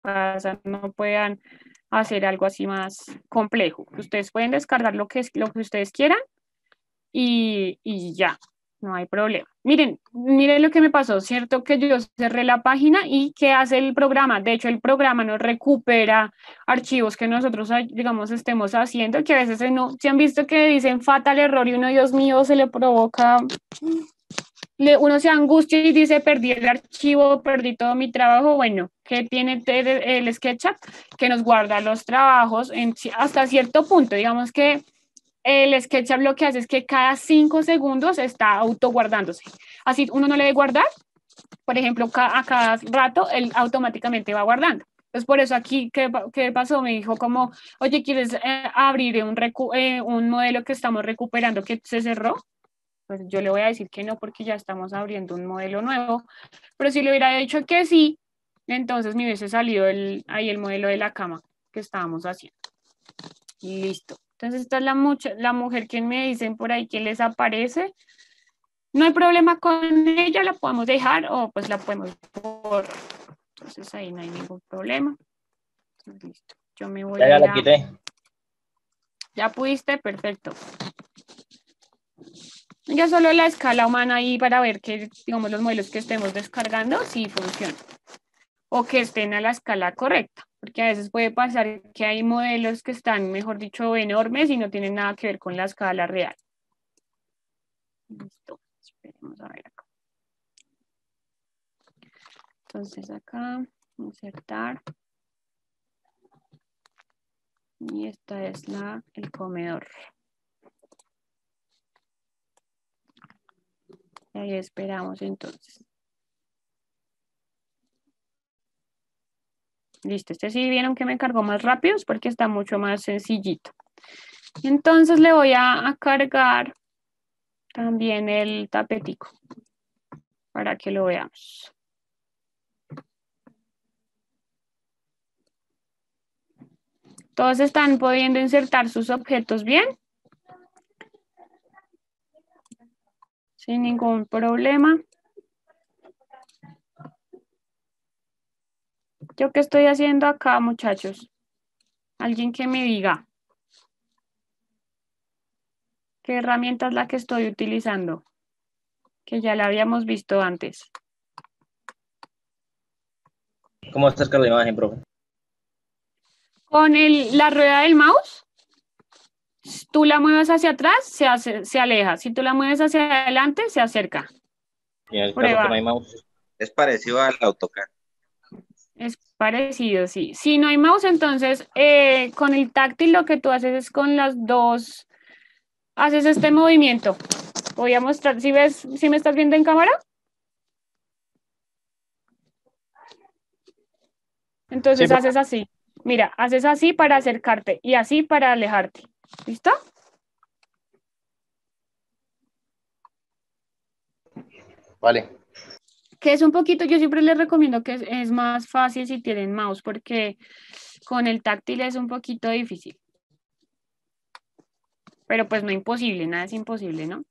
casa no puedan hacer algo así más complejo. Ustedes pueden descargar lo que ustedes quieran y ya, no hay problema. Miren lo que me pasó, ¿cierto? Que yo cerré la página y ¿qué hace el programa? De hecho, el programa nos recupera archivos que nosotros, digamos, estemos haciendo, que a veces se han visto que dicen fatal error y uno, Dios mío, se le provoca, uno se angustia y dice, perdí el archivo, perdí todo mi trabajo. Bueno, ¿qué tiene el SketchUp? Que nos guarda los trabajos hasta cierto punto, digamos que el SketchUp lo que hace es que cada 5 segundos está autoguardándose. Así uno no le debe guardar, por ejemplo, a cada rato, él automáticamente va guardando. Entonces, por eso aquí, ¿qué pasó? Me dijo como, oye, ¿quieres abrir un modelo que estamos recuperando que se cerró? Pues yo le voy a decir que no, porque ya estamos abriendo un modelo nuevo. Pero si le hubiera dicho que sí, entonces me hubiese salido ahí el modelo de la cama que estábamos haciendo. Y listo. Entonces esta es la mujer que me dicen por ahí que les aparece. No hay problema con ella, la podemos dejar o pues la podemos borrar. Entonces ahí no hay ningún problema. Entonces, listo. Yo me voy Ya la quité. ¿Ya pudiste? Perfecto. Ya solo la escala humana ahí para ver que, digamos, los modelos que estemos descargando sí funcionan. O que estén a la escala correcta. Porque a veces puede pasar que hay modelos que están, mejor dicho, enormes y no tienen nada que ver con la escala real. Listo. Esperemos a ver acá. Entonces acá, insertar. Y esta es el comedor. Y ahí esperamos entonces. Listo, este sí vieron que me cargó más rápido, es porque está mucho más sencillito. Entonces le voy a cargar también el tapetico para que lo veamos. ¿Todos están pudiendo insertar sus objetos bien? Sin ningún problema. ¿Yo qué estoy haciendo acá, muchachos? Alguien que me diga. ¿Qué herramienta es la que estoy utilizando? Que ya la habíamos visto antes. ¿Cómo acerca la imagen, profe? Con la rueda del mouse, tú la mueves hacia atrás, se aleja. Si tú la mueves hacia adelante, se acerca. Y en el caso Prueba. que no hay mouse. Es parecido al AutoCAD. Es parecido, sí. Si no hay mouse, entonces con el táctil lo que tú haces es con las dos, haces este movimiento. Voy a mostrar, ¿sí ves, sí me estás viendo en cámara? Entonces Sí, haces así. Mira, haces así para acercarte y así para alejarte. ¿Listo? vale. Que es un poquito, yo siempre les recomiendo que es más fácil si tienen mouse, porque con el táctil es un poquito difícil. Pero pues no imposible, nada es imposible, ¿no?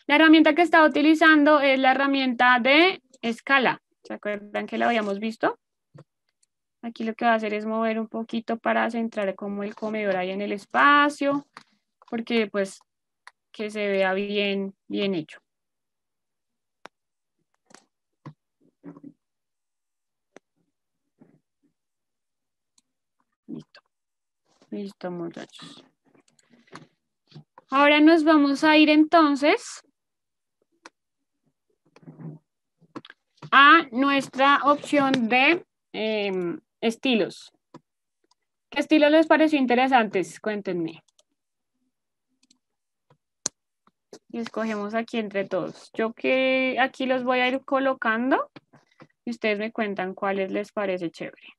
La herramienta que estaba utilizando es la herramienta de escala. ¿Se acuerdan que la habíamos visto? Aquí lo que va a hacer es mover un poquito para centrar como el comedor ahí en el espacio, porque pues que se vea bien hecho. Listo, muchachos. Ahora nos vamos a ir entonces a nuestra opción de estilos. ¿Qué estilos les pareció interesantes? Cuéntenme. Y escogemos aquí entre todos. Yo que aquí los voy a ir colocando y ustedes me cuentan cuáles les parece chévere.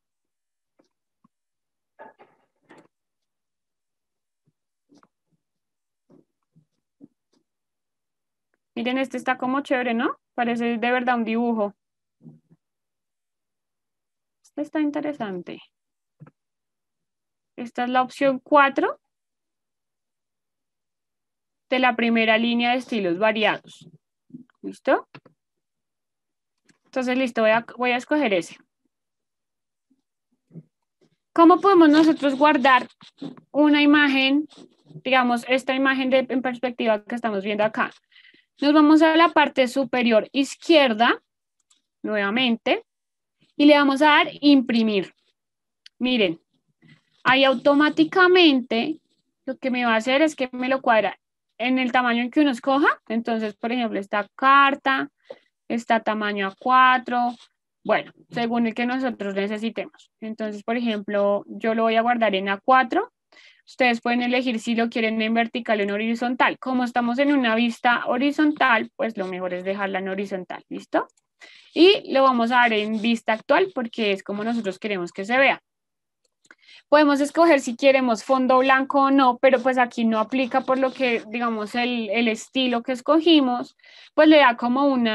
Miren, este está como chévere, ¿no? Parece de verdad un dibujo. Este está interesante. Esta es la opción 4 de la primera línea de estilos variados. ¿Listo? Entonces, listo, voy a escoger ese. ¿Cómo podemos nosotros guardar una imagen, digamos, esta imagen en perspectiva que estamos viendo acá? Nos vamos a la parte superior izquierda, nuevamente, y le vamos a dar imprimir. Miren, ahí automáticamente lo que me va a hacer es que me lo cuadra en el tamaño en que uno escoja. Entonces, por ejemplo, esta carta, está tamaño A4, bueno, según el que nosotros necesitemos. Entonces, por ejemplo, yo lo voy a guardar en A4. Ustedes pueden elegir si lo quieren en vertical o en horizontal. Como estamos en una vista horizontal, pues lo mejor es dejarla en horizontal, ¿listo? Y lo vamos a dar en vista actual porque es como nosotros queremos que se vea. Podemos escoger si queremos fondo blanco o no, pero pues aquí no aplica por lo que, digamos, el estilo que escogimos, pues le da como un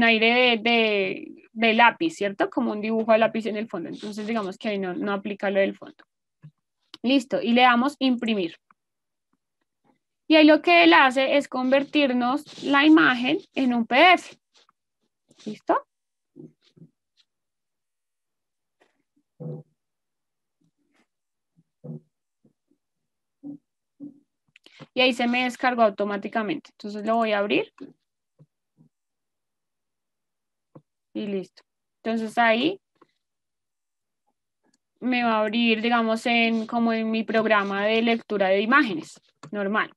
aire de lápiz, ¿cierto? Como un dibujo de lápiz en el fondo. Entonces, digamos que ahí no aplica lo del fondo. Listo, y le damos imprimir. Y ahí lo que él hace es convertirnos la imagen en un PDF. ¿Listo? Y ahí se me descargó automáticamente. Entonces lo voy a abrir. Y listo. Entonces ahí me va a abrir, digamos, como en mi programa de lectura de imágenes, normal.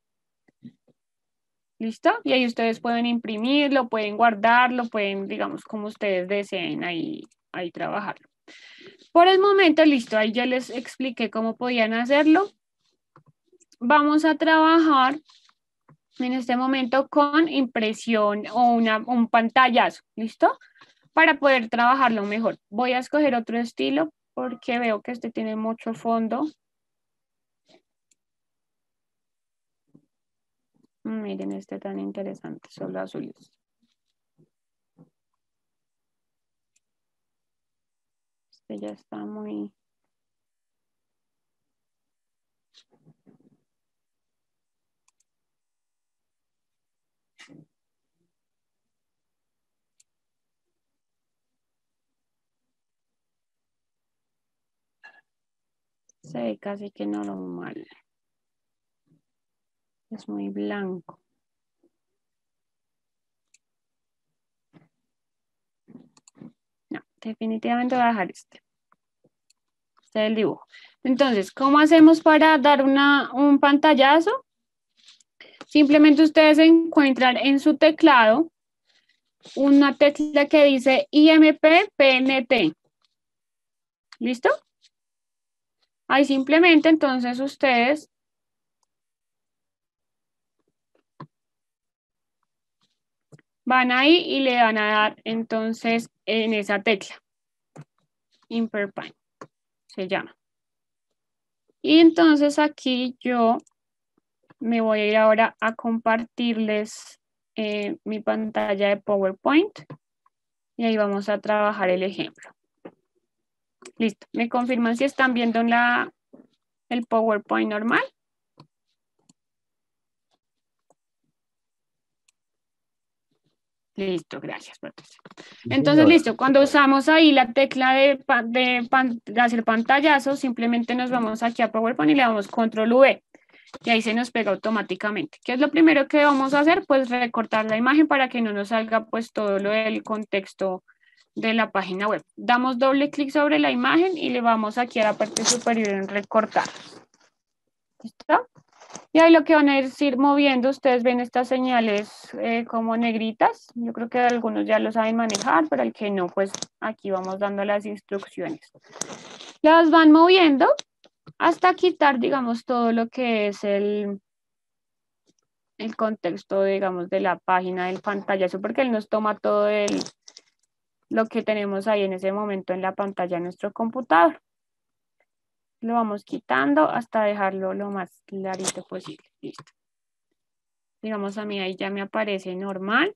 ¿Listo? Y ahí ustedes pueden imprimirlo, pueden guardarlo, pueden, digamos, como ustedes deseen ahí trabajarlo. Por el momento, listo, ahí ya les expliqué cómo podían hacerlo. Vamos a trabajar en este momento con impresión o un pantallazo, ¿listo? Para poder trabajarlo mejor. Voy a escoger otro estilo porque veo que este tiene mucho fondo. Miren este tan interesante, solo azules. Este ya está muy... Se ve casi que normal. Es muy blanco. No, definitivamente voy a dejar este. Este es el dibujo. Entonces, ¿cómo hacemos para dar un pantallazo? Simplemente ustedes encuentran en su teclado una tecla que dice IMP PNT. ¿Listo? Ahí simplemente entonces ustedes van ahí y le van a dar entonces en esa tecla. Imperpine se llama. Y entonces aquí yo me voy a ir ahora a compartirles mi pantalla de PowerPoint. Y ahí vamos a trabajar el ejemplo. Listo. ¿Me confirman si están viendo el PowerPoint normal? Listo, gracias, Patricia. Entonces, listo, cuando usamos ahí la tecla de hacer pantallazo, simplemente nos vamos aquí a PowerPoint y le damos Control V. Y ahí se nos pega automáticamente. ¿Qué es lo primero que vamos a hacer? Pues recortar la imagen para que no nos salga pues todo lo del contexto de la página web. Damos doble clic sobre la imagen y le vamos aquí a la parte superior en recortar. ¿Listo? Y ahí lo que van a ir moviendo, ustedes ven estas señales como negritas. Yo creo que algunos ya lo saben manejar, pero el que no, pues aquí vamos dando las instrucciones. Las van moviendo hasta quitar, digamos, todo lo que es el contexto, digamos, de la página, del pantallazo, porque él nos toma todo lo que tenemos ahí en ese momento en la pantalla de nuestro computador. Lo vamos quitando hasta dejarlo lo más clarito posible. Listo. Digamos, a mí ahí ya me aparece normal.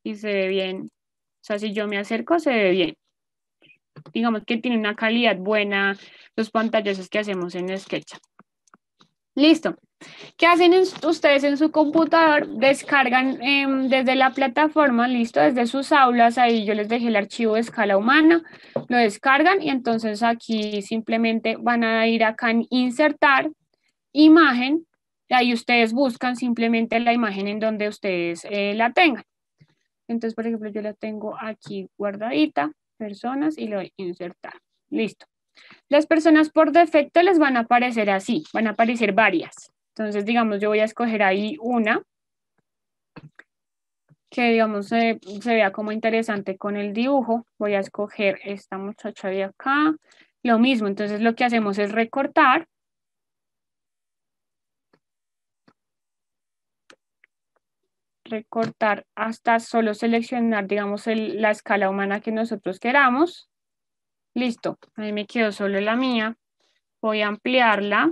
Y se ve bien. O sea, si yo me acerco, se ve bien. Digamos que tiene una calidad buena los pantallazos que hacemos en SketchUp. Listo. ¿Qué hacen ustedes en su computador? Descargan desde la plataforma, listo, desde sus aulas, ahí yo les dejé el archivo de escala humana, lo descargan y entonces aquí simplemente van a ir acá en insertar, imagen, y ahí ustedes buscan simplemente la imagen en donde ustedes la tengan. Entonces, por ejemplo, yo la tengo aquí guardadita, personas, y le voy a insertar. Listo. Las personas por defecto les van a aparecer así, van a aparecer varias. Entonces, digamos, yo voy a escoger ahí una que, digamos, se vea como interesante con el dibujo. Voy a escoger esta muchacha de acá. Lo mismo, entonces lo que hacemos es recortar. Recortar hasta solo seleccionar, digamos, la escala humana que nosotros queramos. Listo, ahí me quedó solo la mía. Voy a ampliarla.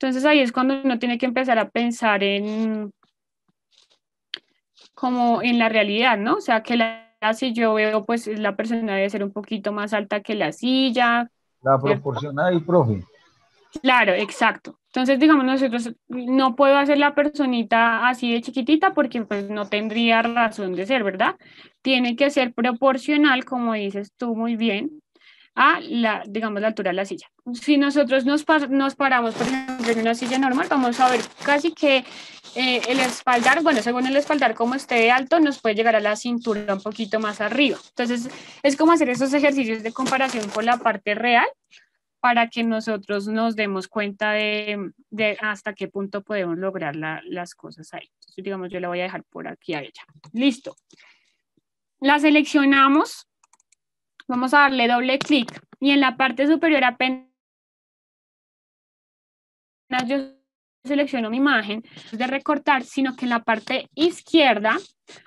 Entonces ahí es cuando uno tiene que empezar a pensar como en la realidad, ¿no? O sea, que si yo veo, pues la persona debe ser un poquito más alta que la silla. La ¿cierto? proporción ahí, profe. Claro, exacto. Entonces, digamos, nosotros no puedo hacer la personita así de chiquitita porque pues no tendría razón de ser, ¿verdad? Tiene que ser proporcional, como dices tú muy bien, a digamos, la altura de la silla. Si nosotros nos paramos, por ejemplo, en una silla normal, vamos a ver casi que el espaldar, bueno, según el espaldar, como esté de alto, nos puede llegar a la cintura un poquito más arriba. Entonces, es como hacer esos ejercicios de comparación con la parte real para que nosotros nos demos cuenta de hasta qué punto podemos lograr las cosas ahí. Entonces, digamos, yo la voy a dejar por aquí a ella. Listo. La seleccionamos. Vamos a darle doble clic y en la parte superior apenas yo selecciono mi imagen de recortar, sino que en la parte izquierda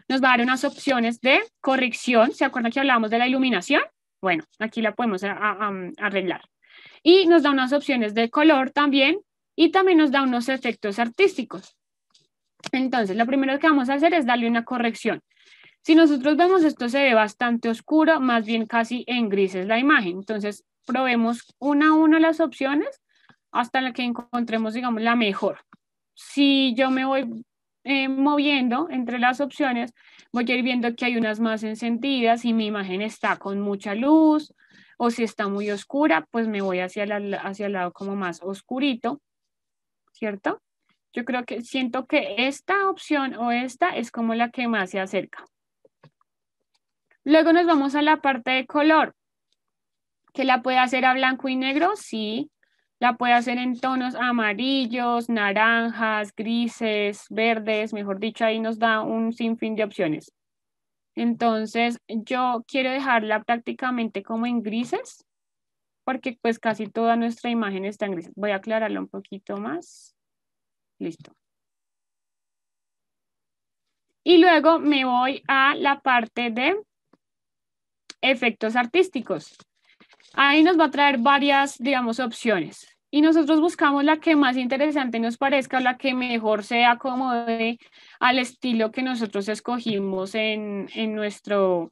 nos va a dar unas opciones de corrección. ¿Se acuerdan que hablábamos de la iluminación? Bueno, aquí la podemos arreglar. Y nos da unas opciones de color también y también nos da unos efectos artísticos. Entonces, lo primero que vamos a hacer es darle una corrección. Si nosotros vemos esto se ve bastante oscuro, más bien casi en grises la imagen. Entonces, probemos una a una las opciones hasta la que encontremos, digamos, la mejor. Si yo me voy moviendo entre las opciones, voy a ir viendo que hay unas más encendidas y mi imagen está con mucha luz, o si está muy oscura, pues me voy hacia el lado como más oscurito, ¿cierto? Yo creo que siento que esta opción o esta es como la que más se acerca. Luego nos vamos a la parte de color, que la puede hacer a blanco y negro, sí. La puede hacer en tonos amarillos, naranjas, grises, verdes, mejor dicho, ahí nos da un sinfín de opciones. Entonces, yo quiero dejarla prácticamente como en grises, porque pues casi toda nuestra imagen está en grises. Voy a aclararla un poquito más. Listo. Y luego me voy a la parte de efectos artísticos. Ahí nos va a traer varias, digamos, opciones. Y nosotros buscamos la que más interesante nos parezca, la que mejor se acomode al estilo que nosotros escogimos en nuestro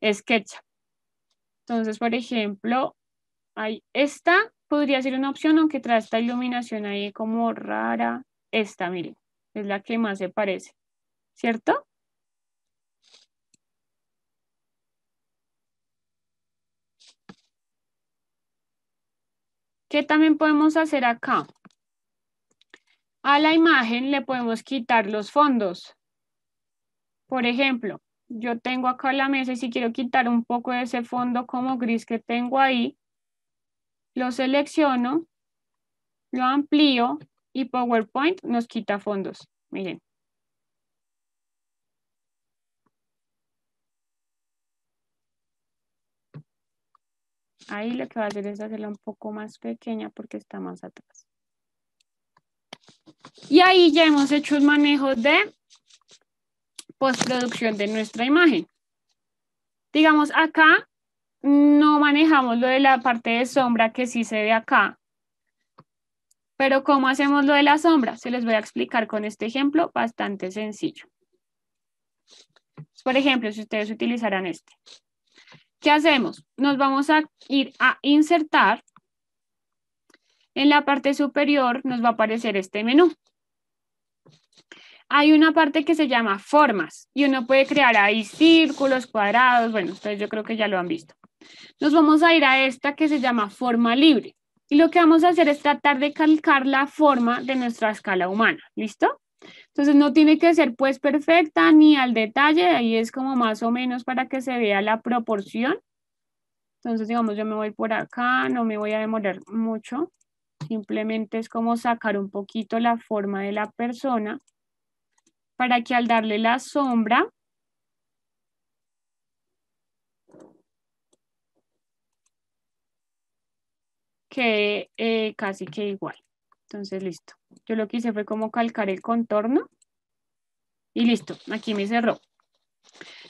SketchUp. Entonces, por ejemplo, esta podría ser una opción, aunque trae esta iluminación ahí como rara. Esta, miren, es la que más se parece, ¿cierto? ¿Qué también podemos hacer acá? A la imagen le podemos quitar los fondos. Por ejemplo, yo tengo acá la mesa y si quiero quitar un poco de ese fondo como gris que tengo ahí, lo selecciono, lo amplío y PowerPoint nos quita fondos. Miren. Ahí lo que va a hacer es hacerla un poco más pequeña porque está más atrás. Y ahí ya hemos hecho un manejo de postproducción de nuestra imagen. Digamos, acá no manejamos lo de la parte de sombra que sí se ve acá. Pero ¿cómo hacemos lo de la sombra? Se les voy a explicar con este ejemplo bastante sencillo. Por ejemplo, si ustedes utilizaran este. ¿Qué hacemos? Nos vamos a ir a insertar. En la parte superior nos va a aparecer este menú. Hay una parte que se llama formas y uno puede crear ahí círculos, cuadrados, bueno, ustedes yo creo que ya lo han visto. Nos vamos a ir a esta que se llama forma libre y lo que vamos a hacer es tratar de calcar la forma de nuestra escala humana, ¿listo? Entonces no tiene que ser pues perfecta ni al detalle, ahí es como más o menos para que se vea la proporción. Entonces digamos yo me voy por acá, no me voy a demorar mucho, simplemente es como sacar un poquito la forma de la persona para que al darle la sombra, quede casi que igual. Entonces, listo. Yo lo que hice fue como calcar el contorno y listo, aquí me cerró.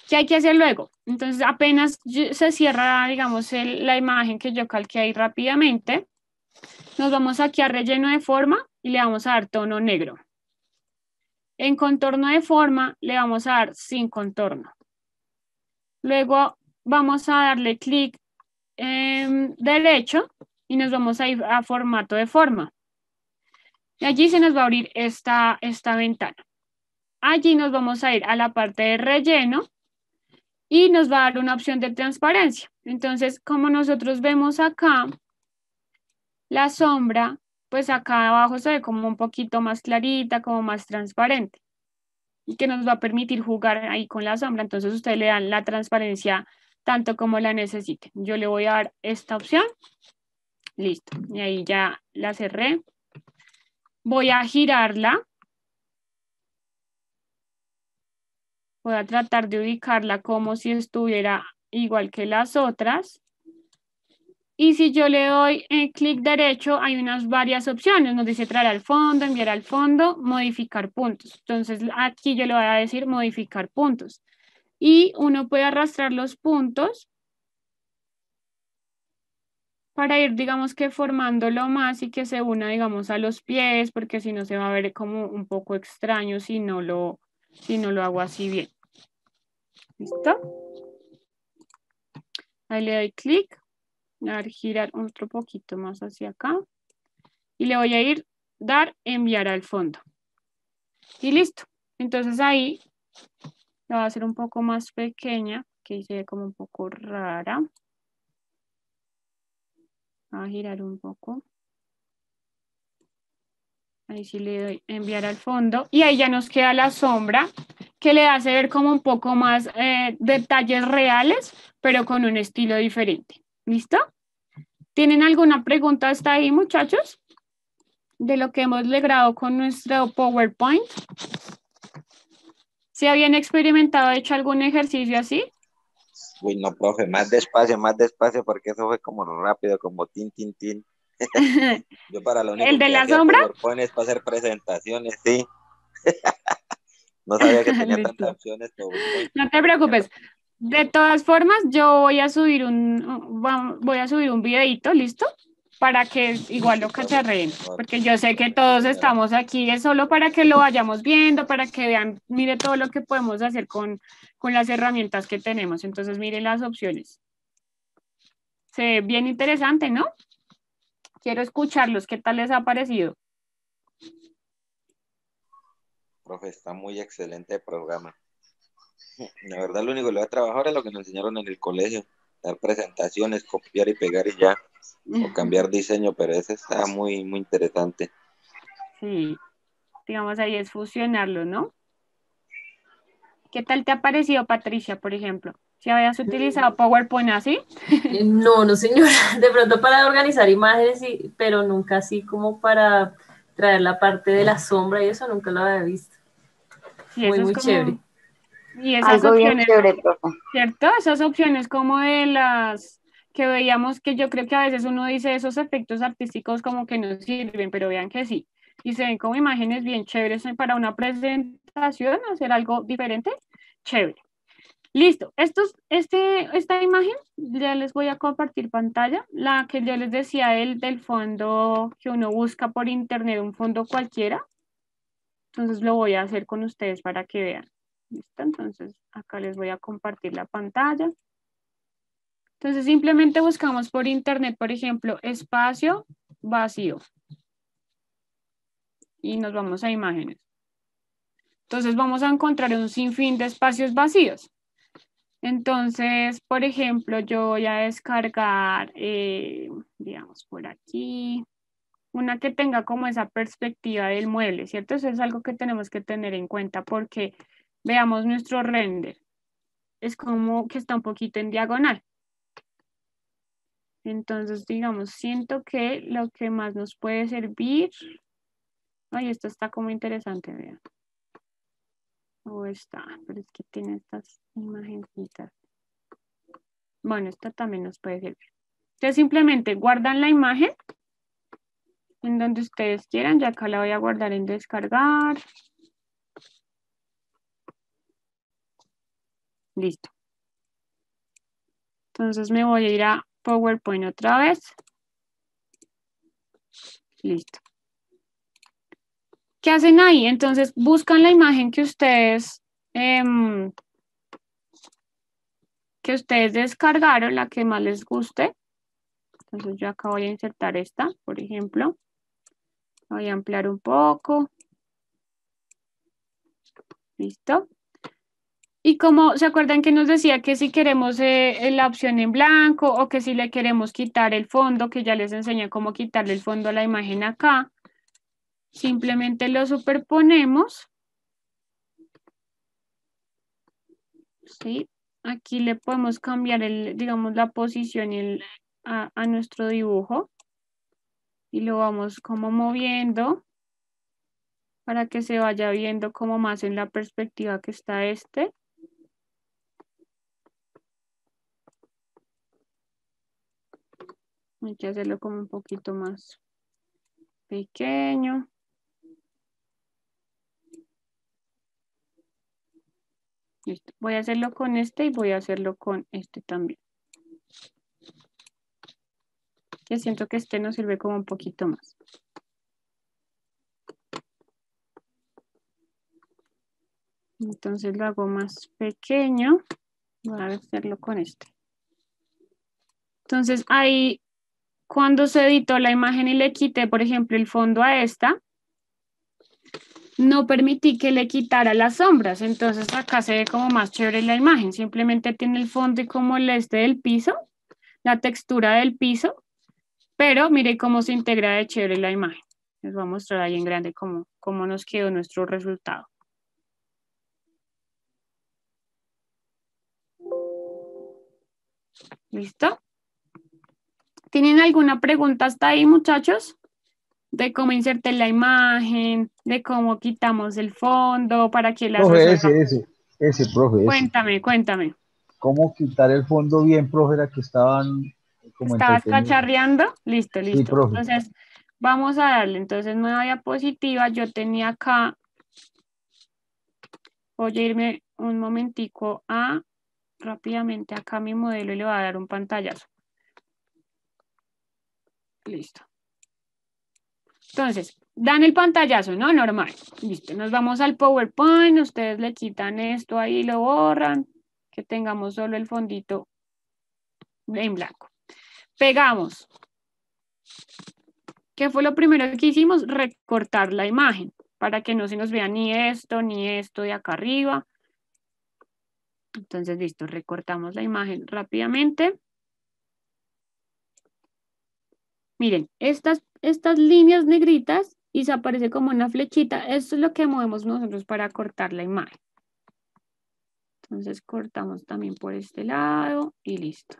¿Qué hay que hacer luego? Entonces, apenas se cierra, digamos, la imagen que yo calqué ahí rápidamente, nos vamos aquí a relleno de forma y le vamos a dar tono negro. En contorno de forma le vamos a dar sin contorno. Luego vamos a darle clic derecho y nos vamos a ir a formato de forma. Y allí se nos va a abrir esta ventana. Allí nos vamos a ir a la parte de relleno y nos va a dar una opción de transparencia. Entonces, como nosotros vemos acá, la sombra, pues acá abajo se ve como un poquito más clarita, como más transparente. Y que nos va a permitir jugar ahí con la sombra. Entonces, ustedes le dan la transparencia tanto como la necesiten. Yo le voy a dar esta opción. Listo. Y ahí ya la cerré. Voy a girarla. Voy a tratar de ubicarla como si estuviera igual que las otras. Y si yo le doy clic derecho, hay unas varias opciones. Nos dice traer al fondo, enviar al fondo, modificar puntos. Entonces aquí yo le voy a decir modificar puntos. Y uno puede arrastrar los puntos para ir, digamos que formándolo más y que se una, digamos, a los pies, porque si no se va a ver como un poco extraño si no lo hago así bien. ¿Listo? Ahí le doy clic. Voy a girar otro poquito más hacia acá. Y le voy a dar enviar al fondo. Y listo. Entonces ahí la voy a hacer un poco más pequeña, que se ve como un poco rara. Voy a girar un poco. Ahí sí le doy enviar al fondo. Y ahí ya nos queda la sombra, que le hace ver como un poco más detalles reales, pero con un estilo diferente. ¿Listo? ¿Tienen alguna pregunta hasta ahí, muchachos? De lo que hemos logrado con nuestro PowerPoint. ¿Sí habían experimentado, hecho algún ejercicio así? Uy, no, profe, más despacio, porque eso fue como rápido, como tin, tin, tin. Yo para lo único ¿El de que la hacía sombra? PowerPoint es para hacer presentaciones, sí. No sabía que tenía Listo. tantas opciones. PowerPoint. No te preocupes. De todas formas, yo voy a subir un videito, ¿listo? Para que igual lo cacharreen, porque yo sé que todos estamos aquí, es solo para que lo vayamos viendo, para que vean, mire todo lo que podemos hacer con las herramientas que tenemos. Entonces, miren las opciones. Se ve bien interesante, ¿no? Quiero escucharlos, ¿qué tal les ha parecido? Profe, está muy excelente el programa. La verdad, lo único que le voy a trabajar es lo que nos enseñaron en el colegio. Dar presentaciones, copiar y pegar y ya. O cambiar diseño, pero ese está muy, muy interesante. Sí, digamos ahí es fusionarlo, ¿no? ¿Qué tal te ha parecido, Patricia, por ejemplo? ¿Si habías utilizado PowerPoint así? No, no señora, de pronto para organizar imágenes, pero nunca así como para traer la parte de la sombra y eso nunca lo había visto. Sí, Muy, eso es muy chévere. como, y esas Algo bien opciones, chévere, profe. ¿cierto? Esas opciones como de las que veíamos, que yo creo que a veces uno dice esos efectos artísticos como que no sirven, pero vean que sí. Y se ven como imágenes bien chéveres para una presentación, hacer algo diferente, chévere. Listo, esta imagen ya les voy a compartir pantalla, la que yo les decía del fondo que uno busca por internet, un fondo cualquiera. Entonces lo voy a hacer con ustedes para que vean. ¿Listo? Entonces acá les voy a compartir la pantalla. Entonces simplemente buscamos por internet, por ejemplo, espacio vacío. Y nos vamos a imágenes. Entonces vamos a encontrar un sinfín de espacios vacíos. Entonces, por ejemplo, yo voy a descargar, digamos, por aquí, una que tenga como esa perspectiva del mueble, ¿cierto? Eso es algo que tenemos que tener en cuenta porque veamos nuestro render. Es como que está un poquito en diagonal. Entonces, digamos, siento que lo que más nos puede servir... Ay, esto está como interesante, vean. O está, pero es que tiene estas imagencitas. Bueno, esta también nos puede servir. Entonces simplemente guardan la imagen en donde ustedes quieran. Ya acá la voy a guardar en descargar. Listo. Entonces me voy a ir a PowerPoint otra vez. Listo. ¿Qué hacen ahí? Entonces buscan la imagen que ustedes descargaron, la que más les guste. Entonces yo acá voy a insertar esta, por ejemplo. Voy a ampliar un poco. Listo. Y como se acuerdan que nos decía que si queremos la opción en blanco o que si le queremos quitar el fondo, que ya les enseñé cómo quitarle el fondo a la imagen acá, simplemente lo superponemos. ¿Sí? Aquí le podemos cambiar digamos, la posición a nuestro dibujo y lo vamos como moviendo para que se vaya viendo como más en la perspectiva que está este. Hay que hacerlo como un poquito más pequeño. Listo. Voy a hacerlo con este y voy a hacerlo con este también. Ya siento que este nos sirve como un poquito más. Entonces lo hago más pequeño. Voy a hacerlo con este. Entonces ahí, cuando se editó la imagen y le quité, por ejemplo, el fondo a esta, no permití que le quitara las sombras. Entonces acá se ve como más chévere la imagen. Simplemente tiene el fondo y como el del piso, la textura del piso. Pero mire cómo se integra de chévere la imagen. Les voy a mostrar ahí en grande cómo nos quedó nuestro resultado. ¿Listo? ¿Tienen alguna pregunta hasta ahí, muchachos? De cómo inserté la imagen, de cómo quitamos el fondo, para que las Profe, resuelvan. ese, profe, ese. Cuéntame. ¿Cómo quitar el fondo bien, profe? Era que estaban como ¿Estabas entretenidos. cacharreando? Listo. Sí, profe. Entonces, vamos a darle. Entonces, nueva diapositiva. Yo tenía acá. Voy a irme un momentico rápidamente acá a mi modelo y le voy a dar un pantallazo. Listo. Entonces, dan el pantallazo, ¿no? Normal. Listo. Nos vamos al PowerPoint. Ustedes le quitan esto ahí, lo borran. Que tengamos solo el fondito en blanco. Pegamos. ¿Qué fue lo primero que hicimos? Recortar la imagen para que no se nos vea ni esto de acá arriba. Entonces, listo, recortamos la imagen rápidamente. Miren, estas líneas negritas y se aparece como una flechita. Esto es lo que movemos nosotros para cortar la imagen. Entonces cortamos también por este lado y listo.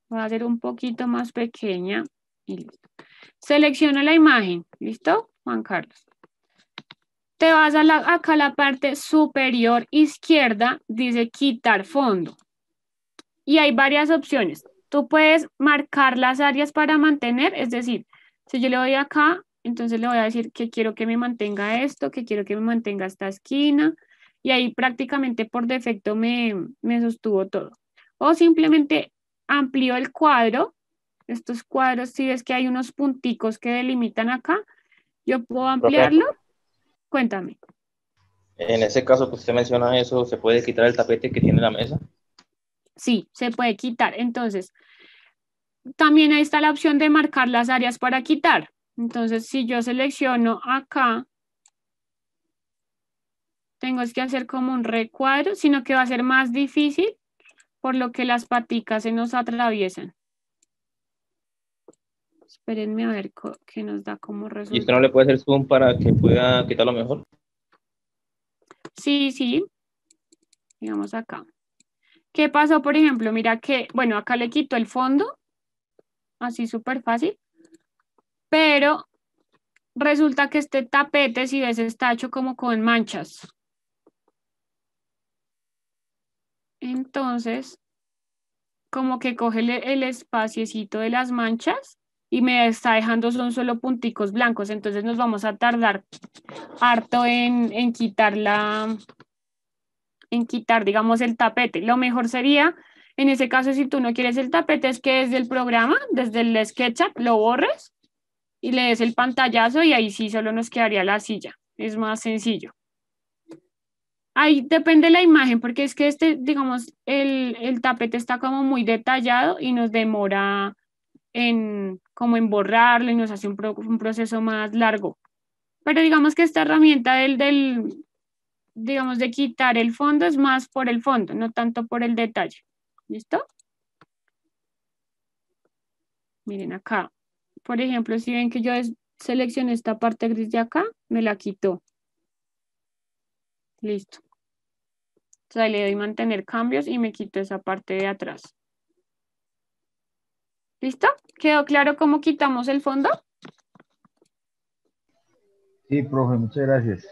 Voy a hacer un poquito más pequeña y listo. Selecciono la imagen. ¿Listo, Juan Carlos? Te vas a acá a la parte superior izquierda, dice quitar fondo. Y hay varias opciones. Tú puedes marcar las áreas para mantener, es decir, si yo le doy acá, entonces le voy a decir que quiero que me mantenga esto, que quiero que me mantenga esta esquina, y ahí prácticamente por defecto me sostuvo todo. O simplemente amplío el cuadro. Estos cuadros, si ves que hay unos punticos que delimitan acá, yo puedo ampliarlo. Cuéntame. En ese caso que usted menciona eso, ¿se puede quitar el tapete que tiene la mesa? Sí, se puede quitar. Entonces, también ahí está la opción de marcar las áreas para quitar. Entonces, si yo selecciono acá, tengo que hacer como un recuadro, sino que va a ser más difícil, por lo que las paticas se nos atraviesan. Espérenme a ver qué nos da como ¿Y usted resultado. no le puede hacer zoom para que pueda quitarlo mejor? Sí, sí. Digamos acá. ¿Qué pasó, por ejemplo? Mira que, bueno, acá le quito el fondo, así súper fácil, pero resulta que este tapete, si ves, está hecho como con manchas. Entonces, como que coge el espaciecito de las manchas y me está dejando son solo punticos blancos. Entonces nos vamos a tardar harto en quitar digamos, el tapete. Lo mejor sería, en ese caso, si tú no quieres el tapete, es que desde el programa, desde el SketchUp, lo borres y le des el pantallazo y ahí sí solo nos quedaría la silla. Es más sencillo. Ahí depende la imagen, porque es que digamos, el tapete está como muy detallado y nos demora como en borrarlo y nos hace un proceso más largo. Pero digamos que esta herramienta digamos, de quitar el fondo es más por el fondo, no tanto por el detalle. ¿Listo? Miren acá. Por ejemplo, si ven que yo seleccioné esta parte gris de acá, me la quitó. Listo. Entonces ahí le doy mantener cambios y me quito esa parte de atrás. ¿Listo? ¿Quedó claro cómo quitamos el fondo? Sí, profe, muchas gracias.